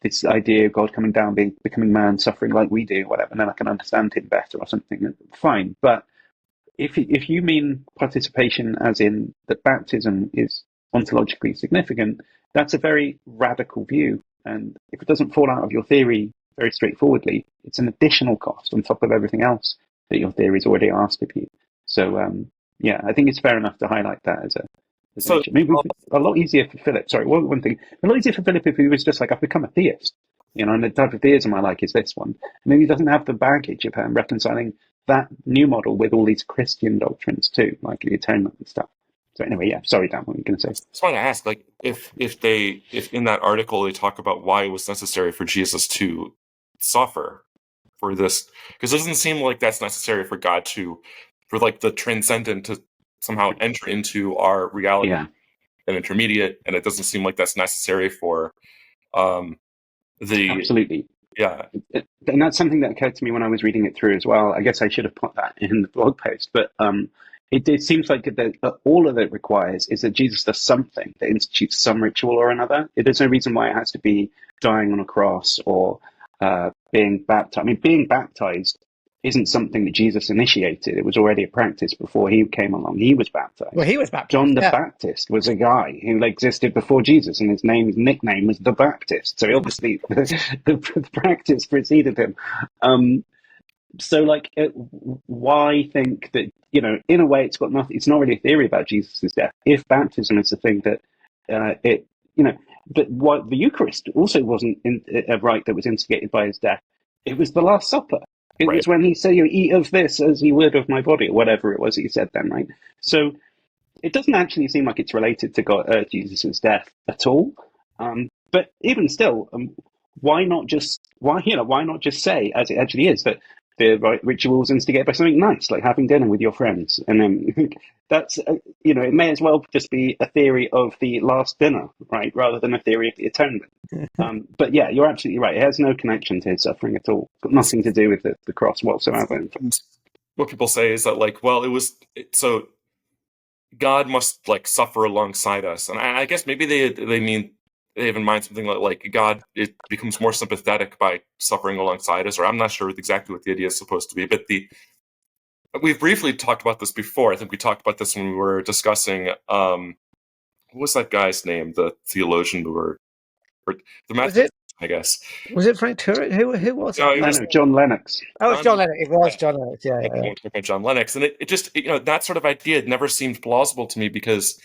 this idea of God coming down, becoming man, suffering like we do, whatever, and then I can understand him better or something. Fine, but if you mean participation as in that baptism is ontologically significant, that's a very radical view, and if it doesn't fall out of your theory very straightforwardly, it's an additional cost on top of everything else that your theory's already asked of you. So yeah, I think it's fair enough to highlight that as a maybe a lot easier for Philip. Sorry, one thing. A lot easier for Philip if he was just like, I've become a theist, you know, and the type of theism I like is this one. Maybe he doesn't have the baggage of reconciling that new model with all these Christian doctrines too, like the atonement and stuff. So anyway, yeah, sorry, Dan, what were you going to say? I just want to ask, like, if in that article they talk about why it was necessary for Jesus to suffer for this, because it doesn't seem like that's necessary for God for like the transcendent to somehow enter into our reality, Yeah. an intermediate, and it doesn't seem like that's necessary for the Absolutely. Yeah. And that's something that occurred to me when I was reading it through as well. I guess I should have put that in the blog post, but it seems like all of it requires is that Jesus does something that institutes some ritual or another. There's no reason why it has to be dying on a cross or being baptized. I mean, being baptized isn't something that Jesus initiated. It was already a practice before he came along. He was baptized. Well, he was baptized. John the Baptist was a guy who existed before Jesus, and his nickname was the Baptist. So obviously the practice preceded him. So like, why think that, you know, in a way it's got nothing, it's not really a theory about Jesus' death. If baptism is the thing that but what the Eucharist also wasn't a rite that was instigated by his death. It was the Last Supper. It was when he said, you eat of this as you would of my body, or whatever it was that he said then, right? So it doesn't actually seem like it's related to Jesus' death at all. But even still, why not just say, as it actually is, that the rituals instigated by something nice, like having dinner with your friends, and then that's it may as well just be a theory of the last dinner, right, rather than a theory of the atonement. But yeah, you're absolutely right. It has no connection to his suffering at all. Got nothing to do with the cross whatsoever. What people say is that, like, well, so God must like suffer alongside us, and I guess maybe they have in mind something like God, it becomes more sympathetic by suffering alongside us, or I'm not sure exactly what the idea is supposed to be, but we've briefly talked about this before. I think we talked about this when we were discussing, what was that guy's name, the theologian the Methodist, I guess. Was it Frank Turret? Who was it? No, John Lennox. Oh, it's John Lennox. It was John Lennox, yeah. John Lennox. And it just, that sort of idea never seemed plausible to me because,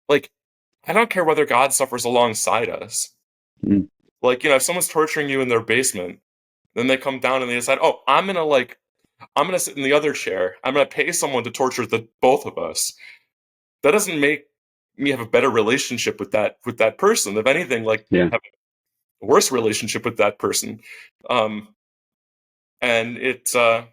like, I don't care whether God suffers alongside us. Mm. Like, if someone's torturing you in their basement, then they come down and they decide, oh, I'm gonna sit in the other chair. I'm gonna pay someone to torture the both of us. That doesn't make me have a better relationship with that person. If anything, have a worse relationship with that person. And it's so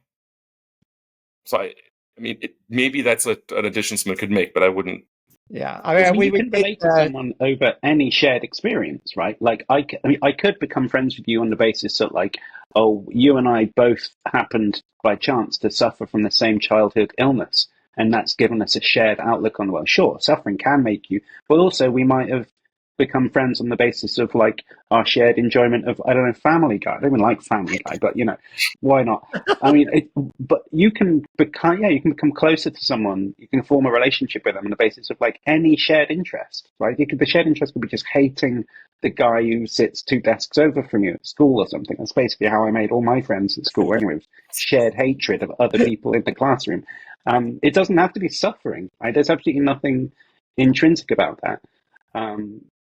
maybe that's an addition someone could make, but I wouldn't. Yeah, I mean, you can relate to someone over any shared experience, right? Like, I could become friends with you on the basis that, like, oh, you and I both happened by chance to suffer from the same childhood illness, and that's given us a shared outlook on the world. Sure, suffering can make you, but also we might have become friends on the basis of like our shared enjoyment of, I don't know, Family Guy. I don't even like Family Guy, but you know, why not? I mean, but you can become, yeah, you can become closer to someone. You can form a relationship with them on the basis of like any shared interest, right? The shared interest could be just hating the guy who sits 2 desks over from you at school or something. That's basically how I made all my friends at school. Anyway, shared hatred of other people in the classroom. It doesn't have to be suffering, right? There's absolutely nothing intrinsic about that.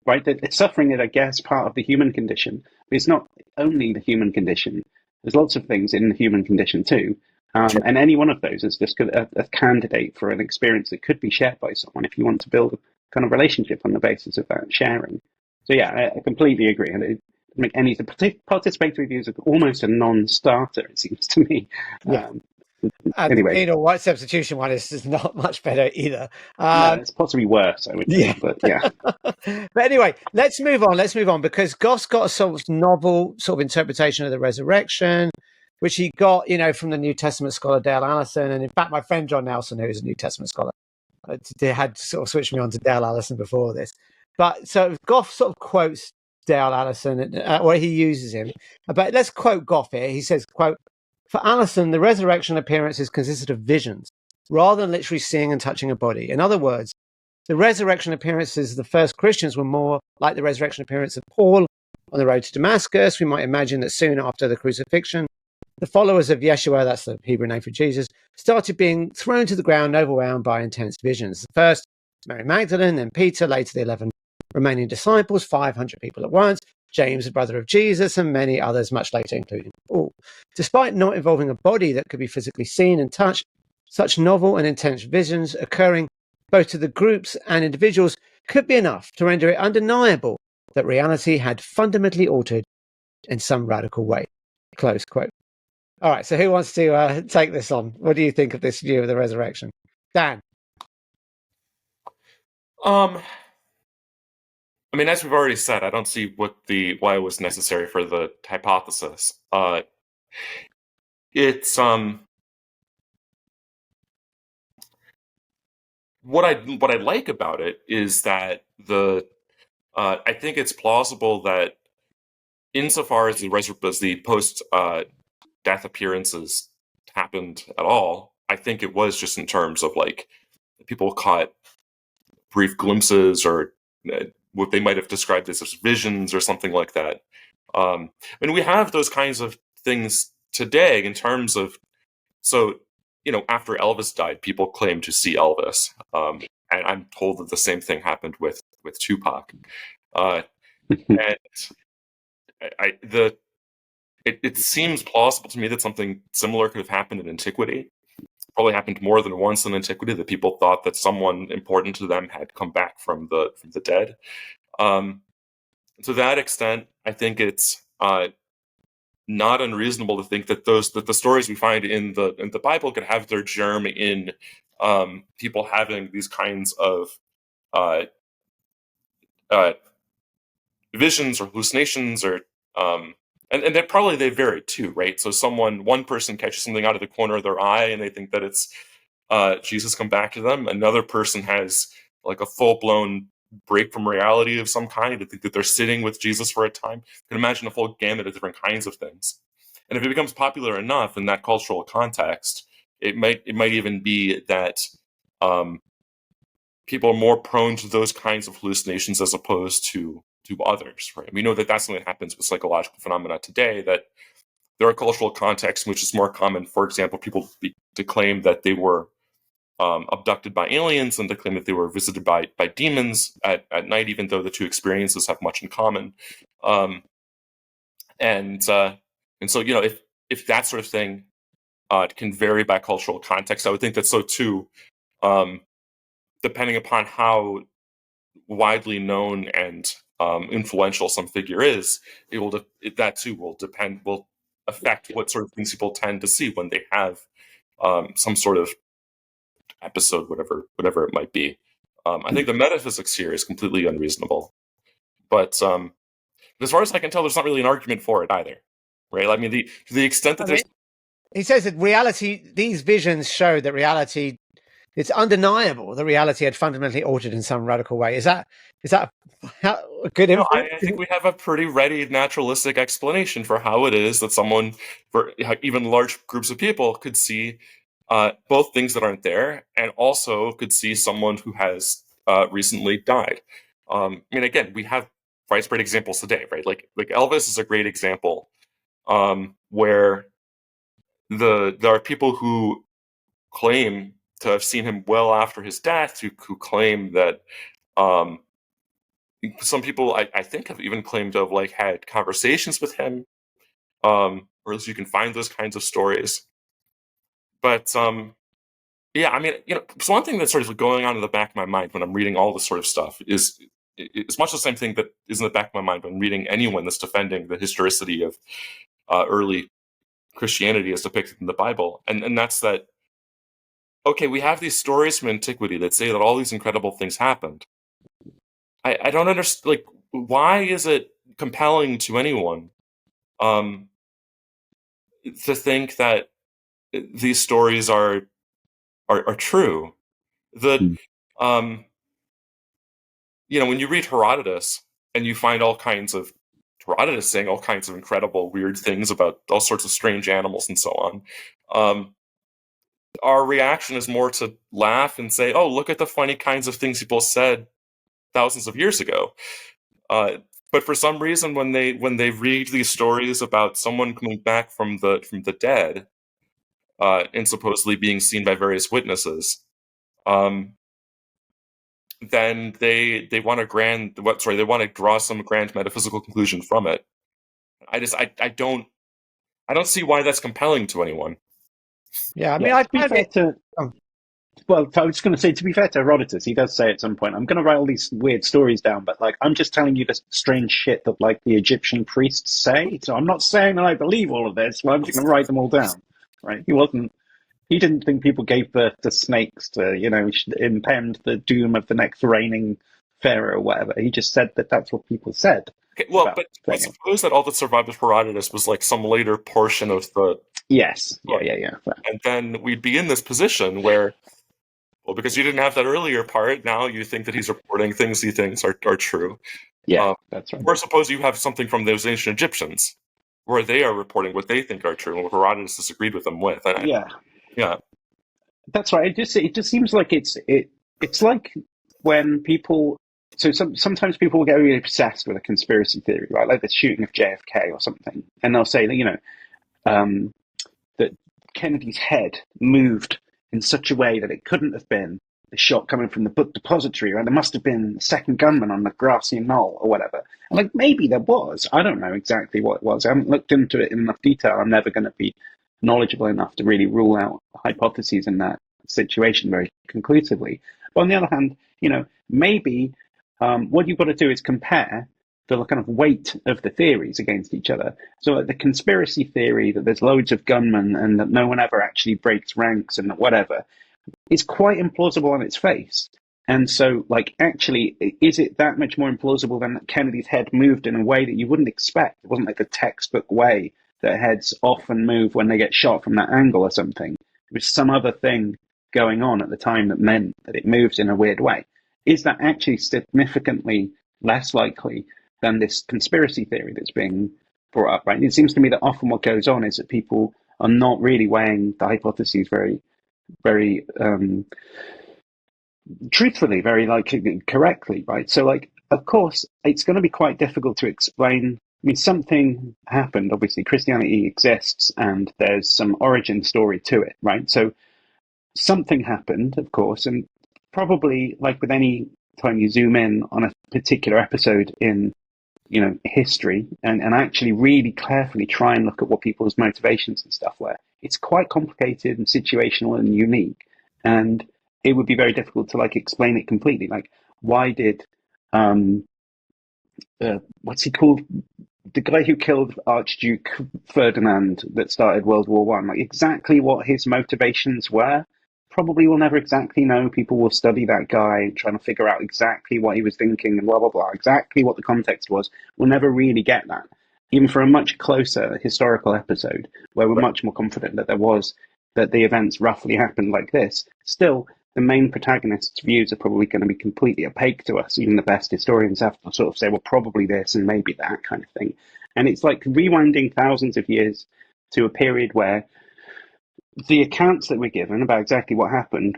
Right? That suffering is, I guess, part of the human condition. But it's not only the human condition. There's lots of things in the human condition too. Sure. And any one of those is just a candidate for an experience that could be shared by someone if you want to build a kind of relationship on the basis of that sharing. So yeah, I completely agree. And it doesn't make any participatory views are almost a non-starter, it seems to me. Yeah. And Anyway, the penal white substitution one is not much better either. no, it's possibly worse, I would Yeah. think, but yeah. But anyway, let's move on because Goff's got a sort of novel sort of interpretation of the resurrection, which he got, from the New Testament scholar Dale Allison. And in fact, my friend John Nelson, who's a New Testament scholar, had sort of switched me on to Dale Allison before this. But so Goff sort of quotes Dale Allison, or he uses him. But let's quote Goff here. He says, quote, "For Allison, the resurrection appearances consisted of visions, rather than literally seeing and touching a body. In other words, the resurrection appearances of the first Christians were more like the resurrection appearance of Paul on the road to Damascus. We might imagine that soon after the crucifixion, the followers of Yeshua, that's the Hebrew name for Jesus, started being thrown to the ground, overwhelmed by intense visions. First, Mary Magdalene, then Peter, later the 11 remaining disciples, 500 people at once, James, the brother of Jesus, and many others much later, including Paul. Despite not involving a body that could be physically seen and touched, such novel and intense visions occurring both to the groups and individuals could be enough to render it undeniable that reality had fundamentally altered in some radical way." Close quote. All right, so who wants to take this on? What do you think of this view of the resurrection? Dan? I mean, as we've already said, I don't see why it was necessary for the hypothesis. It's what I like about it is that I think it's plausible that insofar as the post death appearances happened at all, I think it was just in terms of like people caught brief glimpses or what they might have described as visions or something like that. And we have those kinds of things today in terms of, so, after Elvis died, people claimed to see Elvis. And I'm told that the same thing happened with Tupac. And it seems plausible to me that something similar could have happened in antiquity. Probably happened more than once in antiquity, that people thought that someone important to them had come back from the dead. To that extent, I think it's not unreasonable to think that the stories we find in the Bible could have their germ in people having these kinds of visions or hallucinations, or and that probably they vary too, right? So one person catches something out of the corner of their eye and they think that it's Jesus come back to them. Another person has like a full-blown break from reality of some kind. I think that they're sitting with Jesus for a time. You can imagine a full gamut of different kinds of things. And if it becomes popular enough in that cultural context, it might even be that people are more prone to those kinds of hallucinations as opposed to others, right? We know that that's something that happens with psychological phenomena today, that there are cultural contexts in which it's more common, for example, people to claim that they were abducted by aliens and to claim that they were visited by demons at night, even though the two experiences have much in common. And so, if that sort of thing can vary by cultural context, I would think that so too, depending upon how widely known and influential some figure is, that too will affect what sort of things people tend to see when they have some sort of episode, whatever it might be. I think the metaphysics here is completely unreasonable, but as far as I can tell, there's not really an argument for it either, right? I mean, to the extent that there's, he says that reality, these visions show that reality it's undeniable the reality had fundamentally altered in some radical way. Is that a good No, inference? I think we have a pretty ready naturalistic explanation for how it is that someone, for even large groups of people, could see both things that aren't there, and also could see someone who has recently died. I mean, again, we have widespread examples today, right? Like Elvis is a great example, where there are people who claim to have seen him well after his death, who claim that some people I think have even claimed to have like had conversations with him, or at least you can find those kinds of stories. But yeah, I mean, so one thing that's sort of going on in the back of my mind when I'm reading all this sort of stuff is it's much the same thing that is in the back of my mind when reading anyone that's defending the historicity of early Christianity as depicted in the Bible, and that's that. Okay, we have these stories from antiquity that say that all these incredible things happened. I don't understand, like, why is it compelling to anyone to think that these stories are true? That when you read Herodotus and you find Herodotus saying all kinds of incredible, weird things about all sorts of strange animals and so on, our reaction is more to laugh and say, "Oh, look at the funny kinds of things people said thousands of years ago." But for some reason, when they read these stories about someone coming back from the dead and supposedly being seen by various witnesses, then they want to draw some grand metaphysical conclusion from it. I don't see why that's compelling to anyone. Yeah, I mean, to be fair to, Oh. well, I was going to say, to be fair to Herodotus, he does say at some point, I'm going to write all these weird stories down, but like, I'm just telling you the strange shit that like the Egyptian priests say. So I'm not saying that I believe all of this, but I'm just going to write them all down, right? He didn't think people gave birth to snakes to, impend the doom of the next reigning pharaoh or whatever. He just said that that's what people said. Okay, well, but I suppose that all that survived of Herodotus was like some later portion of the... Yes. Yeah. And then we'd be in this position where, well, because you didn't have that earlier part, now you think that he's reporting things he thinks are true. Yeah, that's right. Or suppose you have something from those ancient Egyptians, where they are reporting what they think are true, and what Herodotus disagreed with them with. Yeah, that's right. It just seems like it's like when people. So sometimes people will get really obsessed with a conspiracy theory, right? Like the shooting of JFK or something, and they'll say that that Kennedy's head moved in such a way that it couldn't have been the shot coming from the book depository, right? There must have been a second gunman on the grassy knoll or whatever. And like maybe there was. I don't know exactly what it was. I haven't looked into it in enough detail. I'm never going to be knowledgeable enough to really rule out hypotheses in that situation very conclusively. But on the other hand, maybe what you've got to do is compare the kind of weight of the theories against each other. So like the conspiracy theory that there's loads of gunmen and that no one ever actually breaks ranks and whatever is quite implausible on its face. And so, like, actually, is it that much more implausible than that Kennedy's head moved in a way that you wouldn't expect? It wasn't like the textbook way that heads often move when they get shot from that angle or something. There was some other thing going on at the time that meant that it moves in a weird way. Is that actually significantly less likely than this conspiracy theory that's being brought up, right? It seems to me that often what goes on is that people are not really weighing the hypotheses very, very truthfully, very correctly, right? So of course, it's going to be quite difficult to explain. I mean, something happened. Obviously, Christianity exists and there's some origin story to it, right? So something happened, of course, and probably like with any time you zoom in on a particular episode in history and actually really carefully try and look at what people's motivations and stuff were, it's quite complicated and situational and unique, and it would be very difficult to explain it completely. Like, why did what's he called, the guy who killed Archduke Ferdinand that started World War One, like exactly what his motivations were? Probably we'll never exactly know. People will study that guy, trying to figure out exactly what he was thinking and blah, blah, blah, exactly what the context was. We'll never really get that. Even for a much closer historical episode, where we're much more confident that the events roughly happened like this, still, the main protagonist's views are probably going to be completely opaque to us. Even the best historians have to sort of say, well, probably this and maybe that kind of thing. And it's like rewinding thousands of years to a period where the accounts that we're given about exactly what happened,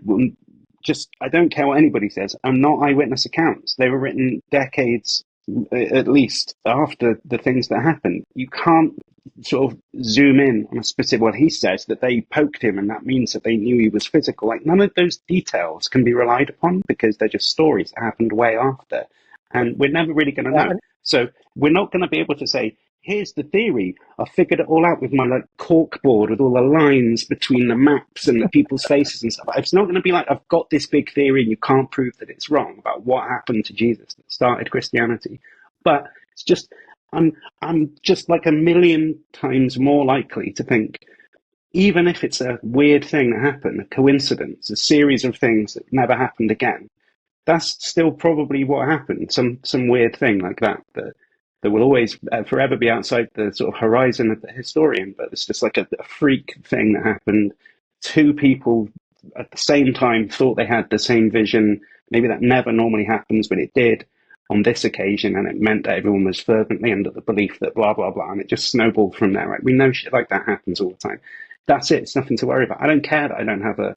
just, I don't care what anybody says, are not eyewitness accounts. They were written decades, at least, after the things that happened. You can't sort of zoom in on a specific, well, he says that they poked him and that means that they knew he was physical. Like, none of those details can be relied upon because they're just stories that happened way after. And we're never really going to know. So we're not going to be able to say, here's the theory. I figured it all out with my like cork board with all the lines between the maps and the people's faces and stuff. It's not going to be like, I've got this big theory and you can't prove that it's wrong about what happened to Jesus that started Christianity. But it's just, I'm just like a million times more likely to think, even if it's a weird thing that happened, a coincidence, a series of things that never happened again, that's still probably what happened. Some weird thing like that will always forever be outside the sort of horizon of the historian, but it's just like a freak thing that happened. Two people at the same time thought they had the same vision. Maybe that never normally happens, but it did on this occasion, and it meant that everyone was fervently under the belief that blah, blah, blah, and it just snowballed from there, right? We know shit like that happens all the time. That's it. It's nothing to worry about. I don't care that I don't have a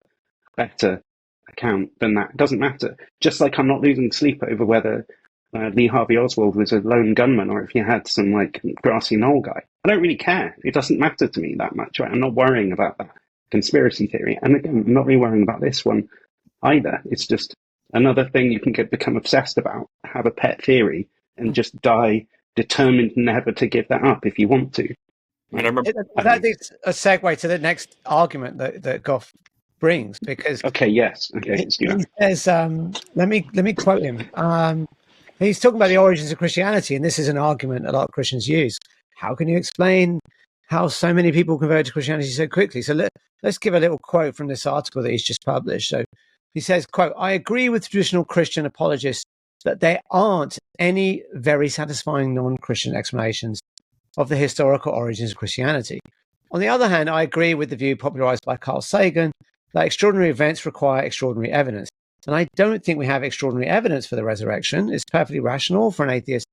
better account than that. It doesn't matter. Just like I'm not losing sleep over whether Lee Harvey Oswald was a lone gunman or if he had some like grassy knoll guy. I don't really care. It doesn't matter to me that much, right? I'm not worrying about that conspiracy theory. And again, I'm not really worrying about this one either. It's just another thing you can become obsessed about, have a pet theory, and just die determined never to give that up if you want to. And I remember that is a segue to the next argument that Goff brings, because okay, yes, okay, he says, let me quote him. He's talking about the origins of Christianity, and this is an argument a lot of Christians use. How can you explain how so many people converted to Christianity so quickly? So let's give a little quote from this article that he's just published. So he says, quote, I agree with traditional Christian apologists that there aren't any very satisfying non-Christian explanations of the historical origins of Christianity. On the other hand, I agree with the view popularized by Carl Sagan that extraordinary events require extraordinary evidence. And I don't think we have extraordinary evidence for the resurrection. It's perfectly rational for an atheist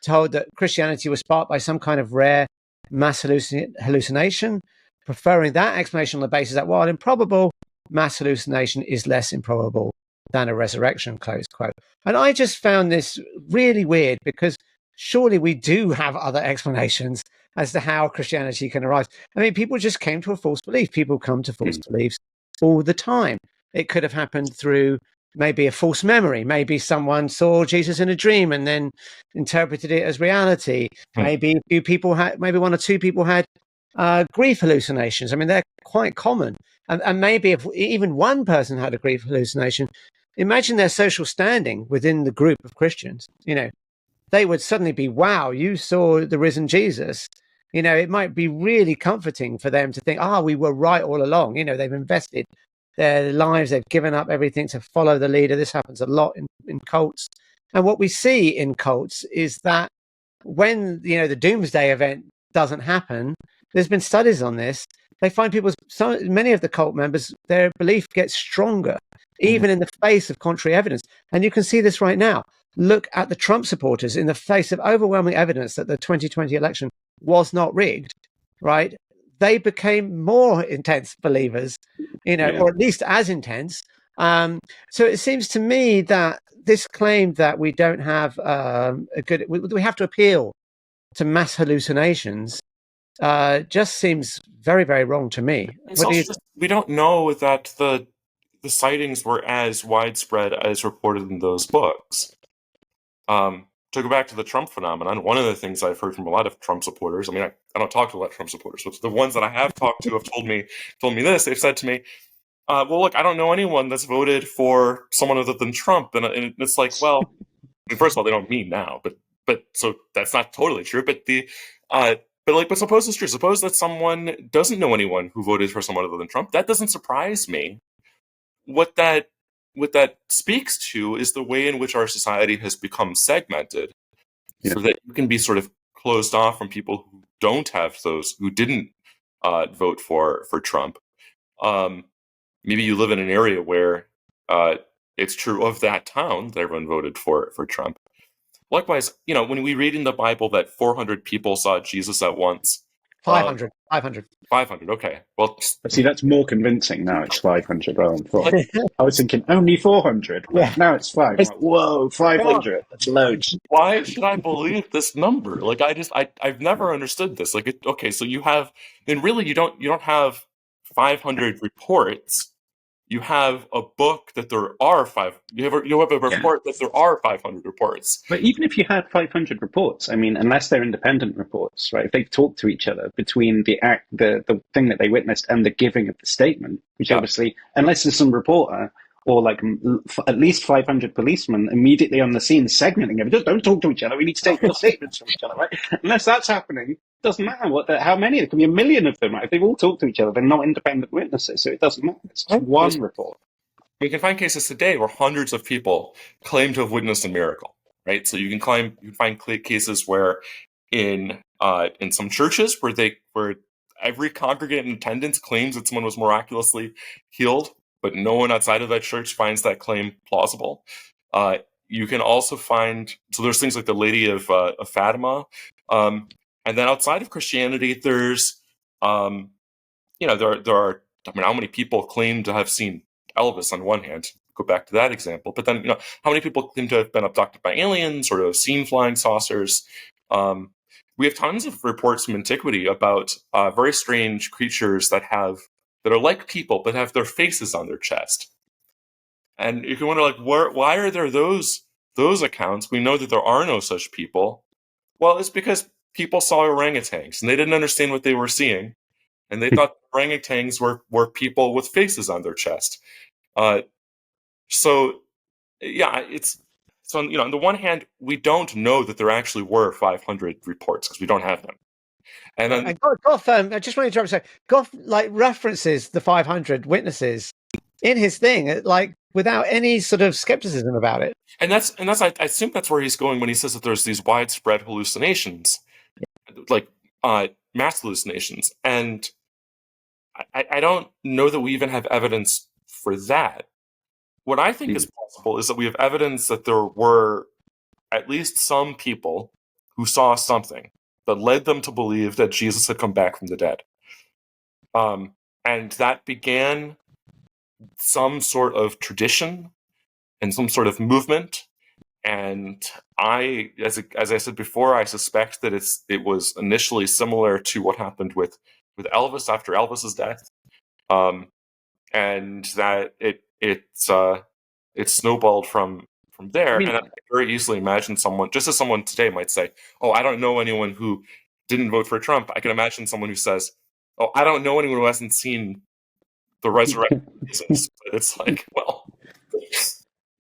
to hold that Christianity was sparked by some kind of rare mass hallucination, preferring that explanation on the basis that, while improbable, mass hallucination is less improbable than a resurrection, close quote. And I just found this really weird, because surely we do have other explanations as to how Christianity can arise. I mean, people just came to a false belief. People come to false beliefs all the time. It could have happened through maybe a false memory. Maybe someone saw Jesus in a dream and then interpreted it as reality. Maybe one or two people had grief hallucinations. I mean, they're quite common. And maybe if even one person had a grief hallucination, imagine their social standing within the group of Christians. You know, they would suddenly be, wow, you saw the risen Jesus. You know, it might be really comforting for them to think, we were right all along. You know, they've invested their lives, they've given up everything to follow the leader. This happens a lot in cults. And what we see in cults is that when, you know, the doomsday event doesn't happen, there's been studies on this. They find many of the cult members, their belief gets stronger, even in the face of contrary evidence. And you can see this right now. Look at the Trump supporters in the face of overwhelming evidence that the 2020 election was not rigged, right? They became more intense believers, you know, or at least as intense. So it seems to me that this claim that we don't have we have to appeal to mass hallucinations just seems very, very wrong to me. We don't know that the sightings were as widespread as reported in those books. To go back to the Trump phenomenon, one of the things I've heard from a lot of Trump supporters, I mean, I don't talk to a lot of Trump supporters, but the ones that I have talked to have told me this. They've said to me, well, look, I don't know anyone that's voted for someone other than Trump. And it's like, well, I mean, first of all, they don't mean now, but so that's not totally true. But but suppose it's true. Suppose that someone doesn't know anyone who voted for someone other than Trump. That doesn't surprise me. What that speaks to is the way in which our society has become segmented, so that you can be sort of closed off from people who didn't vote for Trump. Maybe you live in an area where it's true of that town that everyone voted for Trump. Likewise, when we read in the Bible that 400 people saw Jesus at once. 500. 500, okay. Well, See, that's more convincing now. It's 500 rather than 400. I was thinking only 400. Yeah. Now it's 5. I'm like, whoa, 500. That's loads. why should I believe this number? Like, I've never understood this. Like, okay, so you have, and really you don't have 500 reports. You have a book that there are you have a report that there are 500 reports. But even if you had 500 reports, I mean, unless they're independent reports, right? If they've talked to each other between the thing that they witnessed and the giving of the statement, which obviously, unless there's some reporter or like at least 500 policemen immediately on the scene segmenting it, just don't talk to each other. We need to take real statements from each other, right? Unless that's happening, it doesn't matter how many. There can be a million of them, right? If they've all talked to each other, they're not independent witnesses, so it doesn't matter. It's just one report. We can find cases today where hundreds of people claim to have witnessed a miracle, right? So you can find cases where in some churches where every congregant in attendance claims that someone was miraculously healed, but no one outside of that church finds that claim plausible. You can also find, so there's things like the Lady of Fatima, and then outside of Christianity, there's there are, I mean, how many people claim to have seen Elvis on one hand, go back to that example, but then how many people claim to have been abducted by aliens or to have seen flying saucers? We have tons of reports from antiquity about very strange creatures that are like people but have their faces on their chest, and you can wonder, like, why are there those accounts? We know that there are no such people. Well, it's because people saw orangutans and they didn't understand what they were seeing, and they thought orangutans were people with faces on their chest. So on the one hand, we don't know that there actually were 500 reports because we don't have them. And then Goff, I just want to interrupt and say, Goff references the 500 witnesses in his thing, without any sort of skepticism about it. And that's I assume that's where he's going when he says that there's these widespread hallucinations, like mass hallucinations. And I don't know that we even have evidence for that. What I think is possible is that we have evidence that there were at least some people who saw something that led them to believe that Jesus had come back from the dead. And that began some sort of tradition and some sort of movement. And as I said before, I suspect that it was initially similar to what happened with Elvis after Elvis's death, and that it snowballed from there. And I can very easily imagine someone, just as someone today might say, "Oh, I don't know anyone who didn't vote for Trump." I can imagine someone who says, "Oh, I don't know anyone who hasn't seen the resurrection of Jesus." It's like, well,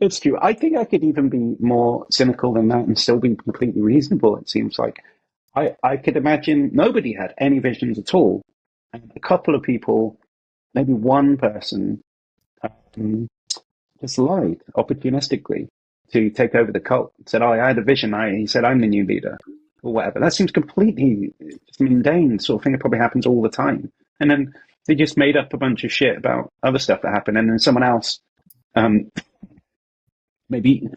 it's true. I think I could even be more cynical than that and still be completely reasonable. It seems like I could imagine nobody had any visions at all, and a couple of people, maybe one person, just lied opportunistically to take over the cult. Said, "Oh, I had a vision." He said, "I'm the new leader," or whatever. That seems completely just mundane sort of thing. It probably happens all the time. And then they just made up a bunch of shit about other stuff that happened, and then someone else, maybe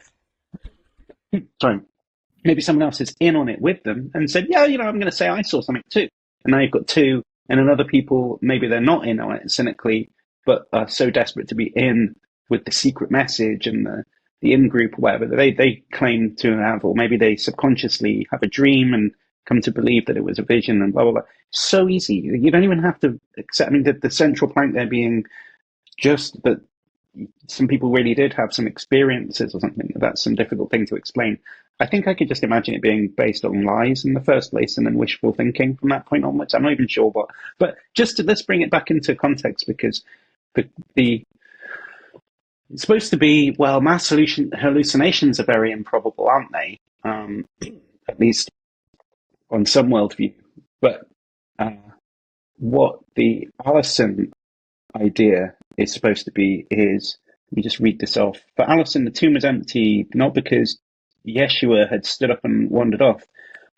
someone else is in on it with them and said, "Yeah, I'm going to say I saw something too." And now you've got two, and then other people, maybe they're not in on it cynically, but are so desperate to be in with the secret message and the in-group or whatever that they claim to have, or maybe they subconsciously have a dream and come to believe that it was a vision and blah, blah, blah. So easy. You don't even have to accept, I mean, the central point there being just that some people really did have some experiences or something. That's some difficult thing to explain. I think I could just imagine it being based on lies in the first place and then wishful thinking from that point onwards. I'm not even sure what, but let's bring it back into context, because it's supposed to be, well, mass hallucinations are very improbable, aren't they? At least on some worldview. But what the Allison idea is supposed to be is, let me just read this off. For Allison, the tomb was empty, not because Yeshua had stood up and wandered off,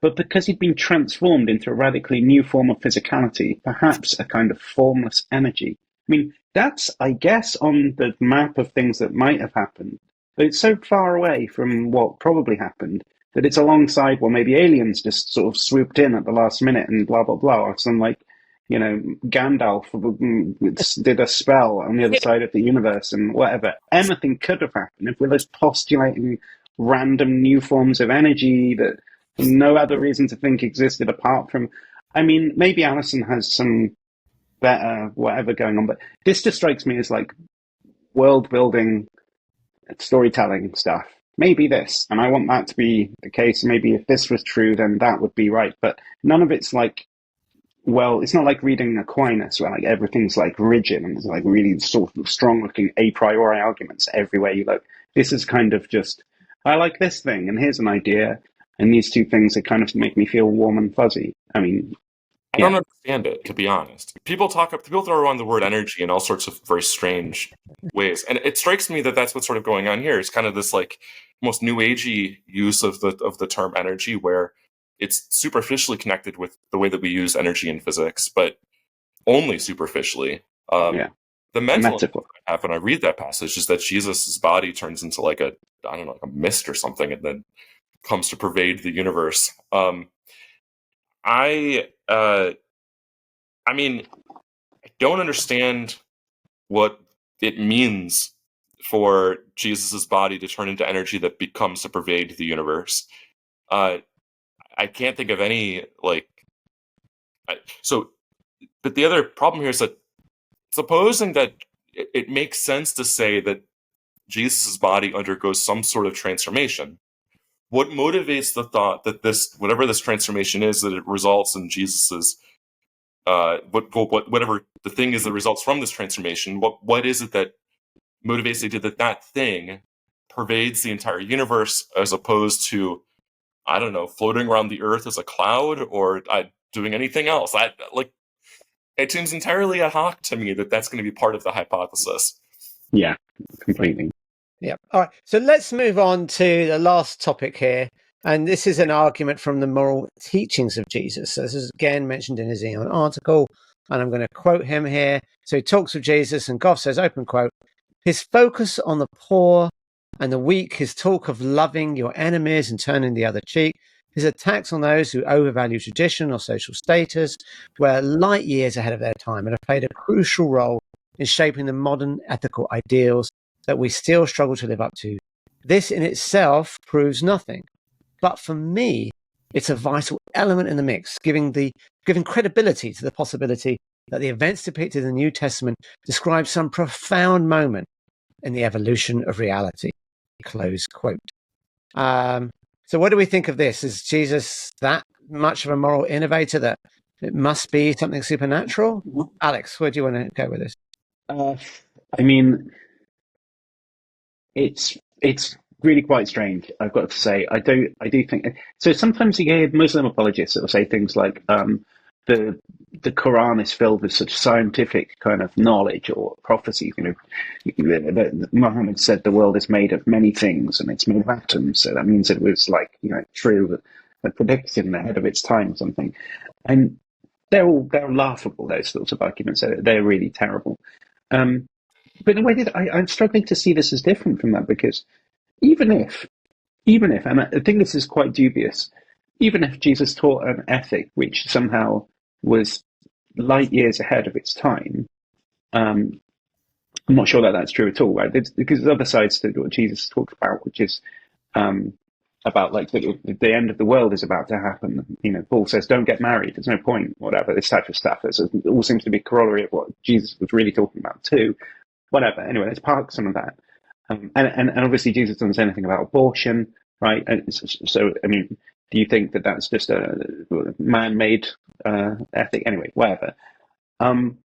but because he'd been transformed into a radically new form of physicality, perhaps a kind of formless energy. I mean, that's, I guess, on the map of things that might have happened. But it's so far away from what probably happened that it's alongside, well, maybe aliens just sort of swooped in at the last minute and blah, blah, blah. Or some like, Gandalf did a spell on the other side of the universe and whatever. Anything could have happened if we're just postulating random new forms of energy that no other reason to think existed apart from. I mean, maybe Alison has some better whatever going on, but this just strikes me as like world building, storytelling stuff. Maybe this, and I want that to be the case. Maybe if this was true, then that would be right. But none of it's like, well, it's not like reading Aquinas where like everything's like rigid and there's like really sort of strong looking a priori arguments everywhere you look. This is kind of just, I like this thing and here's an idea, and these two things that kind of make me feel warm and fuzzy. I mean, I don't understand it, to be honest. People throw around the word energy in all sorts of very strange ways, and it strikes me that that's what's sort of going on here. It's kind of this like most new agey use of the term energy, where it's superficially connected with the way that we use energy in physics, but only superficially. The mental image I have when I read that passage is that Jesus' body turns into like a mist or something, and then comes to pervade the universe. I mean, I don't understand what it means for Jesus' body to turn into energy that becomes to pervade the universe. I can't think of any, but the other problem here is that supposing that it makes sense to say that Jesus' body undergoes some sort of transformation, what motivates the thought that whatever this transformation is, that it results in Jesus's whatever the thing is that results from this transformation? What is it that motivates the idea that thing pervades the entire universe, as opposed to, I don't know, floating around the earth as a cloud, or doing anything else? It seems entirely ad hoc to me that that's going to be part of the hypothesis. Yeah, completely. Yeah. All right. So let's move on to the last topic here. And this is an argument from the moral teachings of Jesus. So this is again mentioned in his Eon article, and I'm going to quote him here. So he talks with Jesus, and Goff says, open quote, his focus on the poor and the weak, his talk of loving your enemies and turning the other cheek, his attacks on those who overvalue tradition or social status, were light years ahead of their time and have played a crucial role in shaping the modern ethical ideals that we still struggle to live up to. This in itself proves nothing. But for me, it's a vital element in the mix, giving credibility to the possibility that the events depicted in the New Testament describe some profound moment in the evolution of reality. Close quote. So what do we think of this? Is Jesus that much of a moral innovator that it must be something supernatural? Alex, where do you want to go with this? I mean, it's really quite strange, I've got to say. I do think so. Sometimes you hear Muslim apologists that will say things like the Quran is filled with such scientific kind of knowledge or prophecy. Muhammad said the world is made of many things and it's made of atoms, so that means it was true, a prediction ahead of its time or something. And they're laughable, those sorts of arguments. They're really terrible. But in a way that I'm struggling to see this as different from that, because even if, and I think this is quite dubious, even if Jesus taught an ethic which somehow was light years ahead of its time, I'm not sure that that's true at all, right? Because there's other sides to what Jesus talked about, which is about the end of the world is about to happen. Paul says, don't get married. There's no point, whatever, this type of stuff. It all seems to be a corollary of what Jesus was really talking about too. Whatever. Anyway, let's park some of that. And obviously Jesus doesn't say anything about abortion, right? And so, I mean, do you think that that's just a man-made ethic? Anyway, whatever.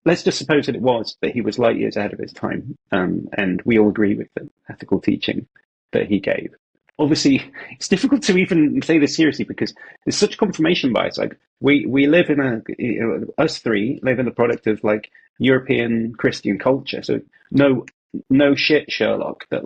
Let's just suppose that it was, that he was light years ahead of his time, and we all agree with the ethical teaching that he gave. Obviously, it's difficult to even say this seriously because there's such confirmation bias. Like we live in us three live in the product of European Christian culture. So no shit, Sherlock, that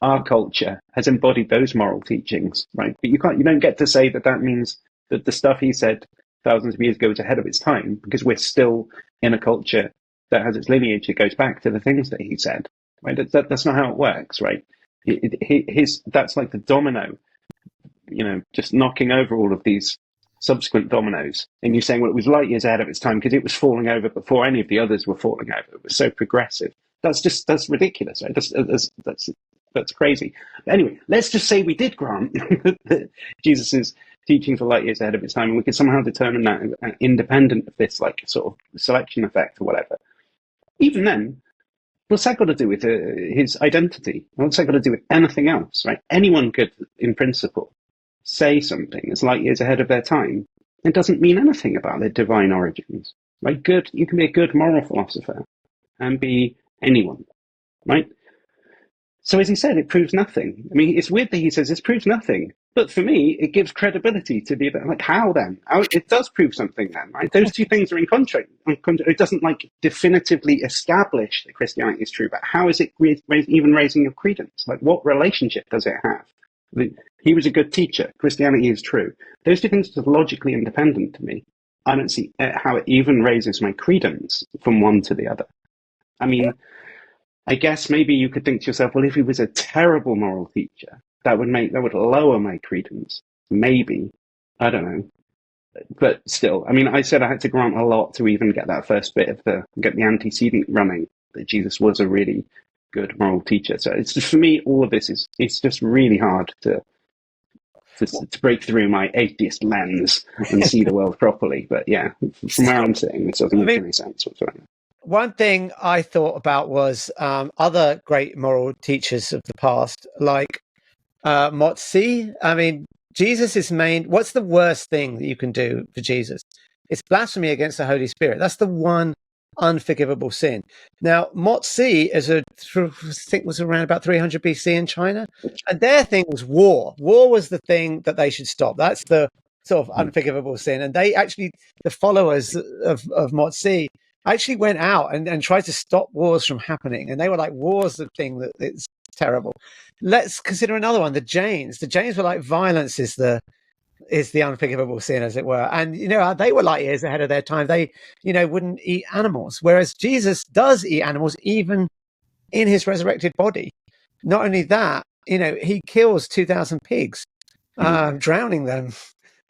our culture has embodied those moral teachings, right? But you don't get to say that means that the stuff he said thousands of years ago is ahead of its time, because we're still in a culture that has its lineage that goes back to the things that he said. Right? That's not how it works, right? That's like the domino, just knocking over all of these subsequent dominoes. And you're saying, well, it was light years ahead of its time because it was falling over before any of the others were falling over. It was so progressive. That's ridiculous, right? That's crazy. But anyway, let's just say we did grant that Jesus's teachings were light years ahead of its time, and we could somehow determine that independent of this like sort of selection effect or whatever. Even then, what's that got to do with his identity? What's that got to do with anything else, right? Anyone could, in principle, say something that's light years ahead of their time. It doesn't mean anything about their divine origins, right? You can be a good moral philosopher and be anyone, right? So as he said, it proves nothing. I mean, it's weird that he says this proves nothing, but for me, it gives credibility to the like. How then? It does prove something then, right? Those two things are in contrast. It doesn't like definitively establish that Christianity is true, but how is it even raising your credence? Like, what relationship does it have? He was a good teacher. Christianity is true. Those two things are logically independent to me. I don't see how it even raises my credence from one to the other. I mean, I guess maybe you could think to yourself, well, if he was a terrible moral teacher, that would lower my credence. Maybe. I don't know. But still, I mean, I said I had to grant a lot to even get that first bit of get the antecedent running, that Jesus was a really good moral teacher. So it's just, for me, all of this it's just really hard to break through my atheist lens and see the world properly. But yeah, from where I'm sitting, this doesn't make any sense whatsoever. One thing I thought about was other great moral teachers of the past, like Motzi. I mean, what's the worst thing that you can do for Jesus? It's blasphemy against the Holy Spirit. That's the one unforgivable sin. Now, Motzi I think was around about 300 BC in China, and their thing was war. War was the thing that they should stop. That's the sort of unforgivable sin. And they actually, the followers of Motzi, actually went out and tried to stop wars from happening. And they were like, war's the thing that it's terrible. Let's consider another one, the Jains. The Jains were like, violence is the unforgivable sin, as it were. And, they were light years ahead of their time. They, wouldn't eat animals. Whereas Jesus does eat animals, even in his resurrected body. Not only that, he kills 2,000 pigs, drowning them.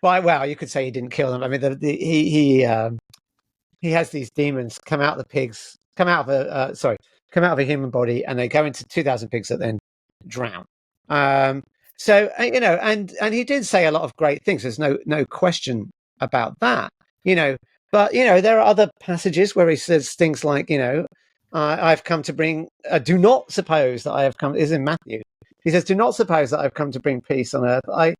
Well, you could say he didn't kill them. I mean, he has these demons come out of a human body, and they go into 2,000 pigs that then drown. So, and he did say a lot of great things. There's no question about that, but, there are other passages where he says things like, I've come to bring, do not suppose that I have come, is in Matthew. He says, do not suppose that I've come to bring peace on earth. I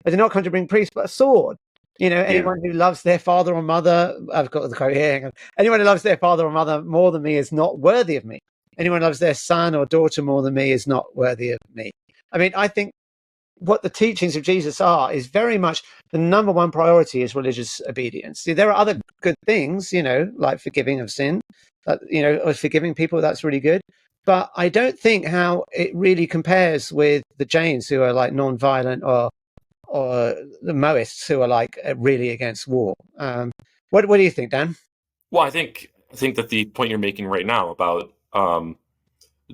did not come to bring peace, but a sword. Anyone who loves their father or mother, I've got the quote here, hang on. Anyone who loves their father or mother more than me is not worthy of me. Anyone who loves their son or daughter more than me is not worthy of me. I mean, I think what the teachings of Jesus is very much the number one priority is religious obedience. See, there are other good things, like forgiving of sin, or forgiving people, that's really good. But I don't think how it really compares with the Jains, who are like non-violent, or the Moists, who are like really against war. What do you think, Dan? Well, I think that the point you're making right now about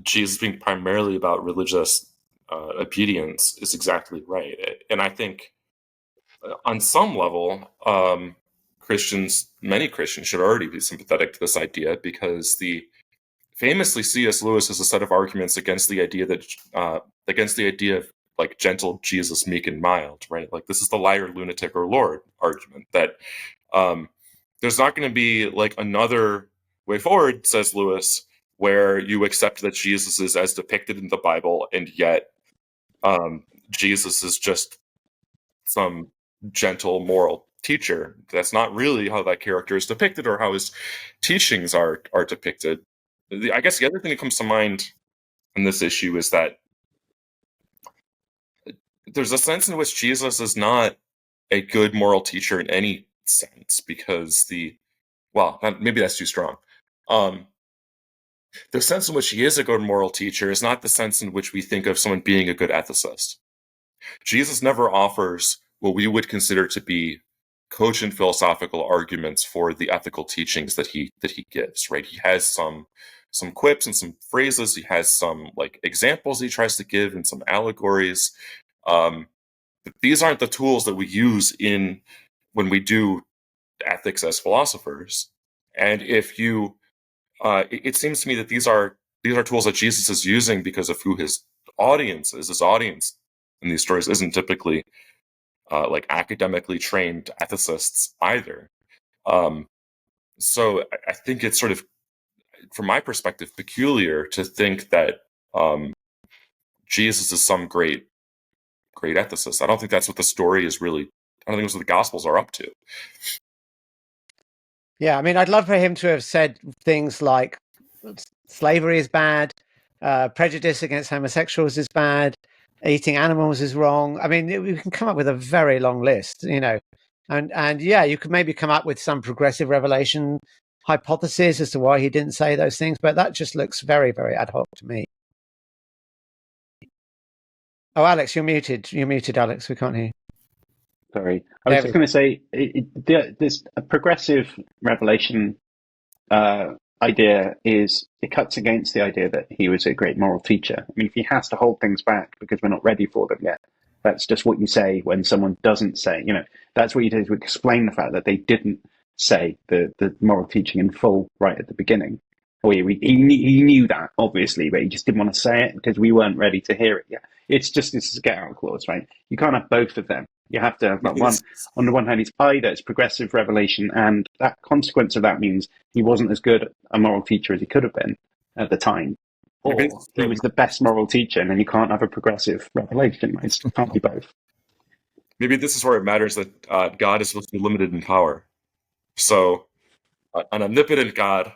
Jesus being primarily about religious obedience is exactly right. And I think on some level, many Christians should already be sympathetic to this idea, because famously C.S. Lewis has a set of arguments against the idea of like gentle Jesus, meek and mild, right? Like, this is the liar, lunatic, or Lord argument, that there's not going to be like another way forward, says Lewis, where you accept that Jesus is as depicted in the Bible, and yet Jesus is just some gentle moral teacher. That's not really how that character is depicted, or how his teachings are depicted. I guess the other thing that comes to mind in this issue is that there's a sense in which Jesus is not a good moral teacher in any sense, because maybe that's too strong. The sense in which he is a good moral teacher is not the sense in which we think of someone being a good ethicist. Jesus never offers what we would consider to be cogent philosophical arguments for the ethical teachings that he gives. Right, he has some quips and some phrases. He has some like examples he tries to give and some allegories. But these aren't the tools that we use when we do ethics as philosophers. And if you, it seems to me that these are tools that Jesus is using because of who his audience is. His audience in these stories isn't typically like academically trained ethicists either. So I think it's sort of, from my perspective, peculiar to think that Jesus is some great ethicist. I don't think that's what the story is really. I don't think that's what the Gospels are up to. Yeah, I mean, I'd love for him to have said things like slavery is bad, prejudice against homosexuals is bad, eating animals is wrong. I mean, we can come up with a very long list, and yeah, you could maybe come up with some progressive revelation hypothesis as to why he didn't say those things, but that just looks very, very ad hoc to me. Oh, Alex, you're muted. You're muted, Alex. We can't hear you. Sorry. I was just going to say, this progressive revelation idea it cuts against the idea that he was a great moral teacher. I mean, if he has to hold things back because we're not ready for them yet, that's just what you say when someone doesn't say, that's what you do to explain the fact that they didn't say the moral teaching in full right at the beginning. He knew that, obviously, but he just didn't want to say it because we weren't ready to hear it yet. This is a get-out clause, right? You can't have both of them. You have to have one. On the one hand, it's progressive revelation, and that consequence of that means he wasn't as good a moral teacher as he could have been at the time. Or he was the best moral teacher, and then you can't have a progressive revelation. It can't be both. Maybe this is where it matters that God is supposed to be limited in power. So an omnipotent God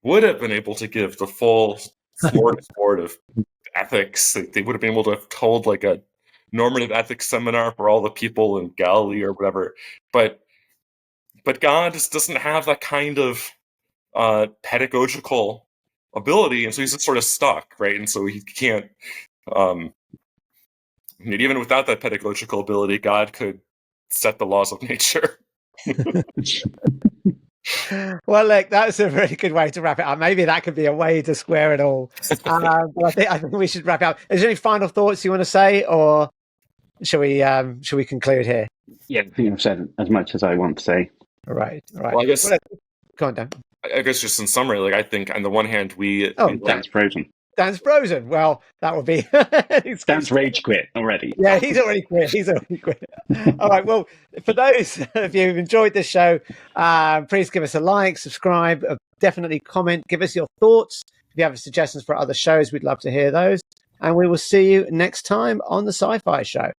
would have been able to give the full smorgasbord of ethics. They would have been able to hold like a normative ethics seminar for all the people in Galilee or whatever. But God just doesn't have that kind of pedagogical ability, and so he's just sort of stuck, right? And so he can't. Even without that pedagogical ability, God could set the laws of nature. Well, look, that's a really good way to wrap it up. Maybe that could be a way to square it all. But I think we should wrap it up. Is there any final thoughts you want to say, or shall we conclude here? Yeah, I think I've said as much as I want to say. All right. Well, I guess. Go on, Dan. I guess just in summary, like I think on the one hand, Dan's frozen. Dan's frozen. Well, that would be. Dan's rage quit already. Yeah, he's already quit. All right. Well, for those of you who've enjoyed this show, please give us a like, subscribe, definitely comment, give us your thoughts. If you have suggestions for other shows, we'd love to hear those. And we will see you next time on the SciPhi Show.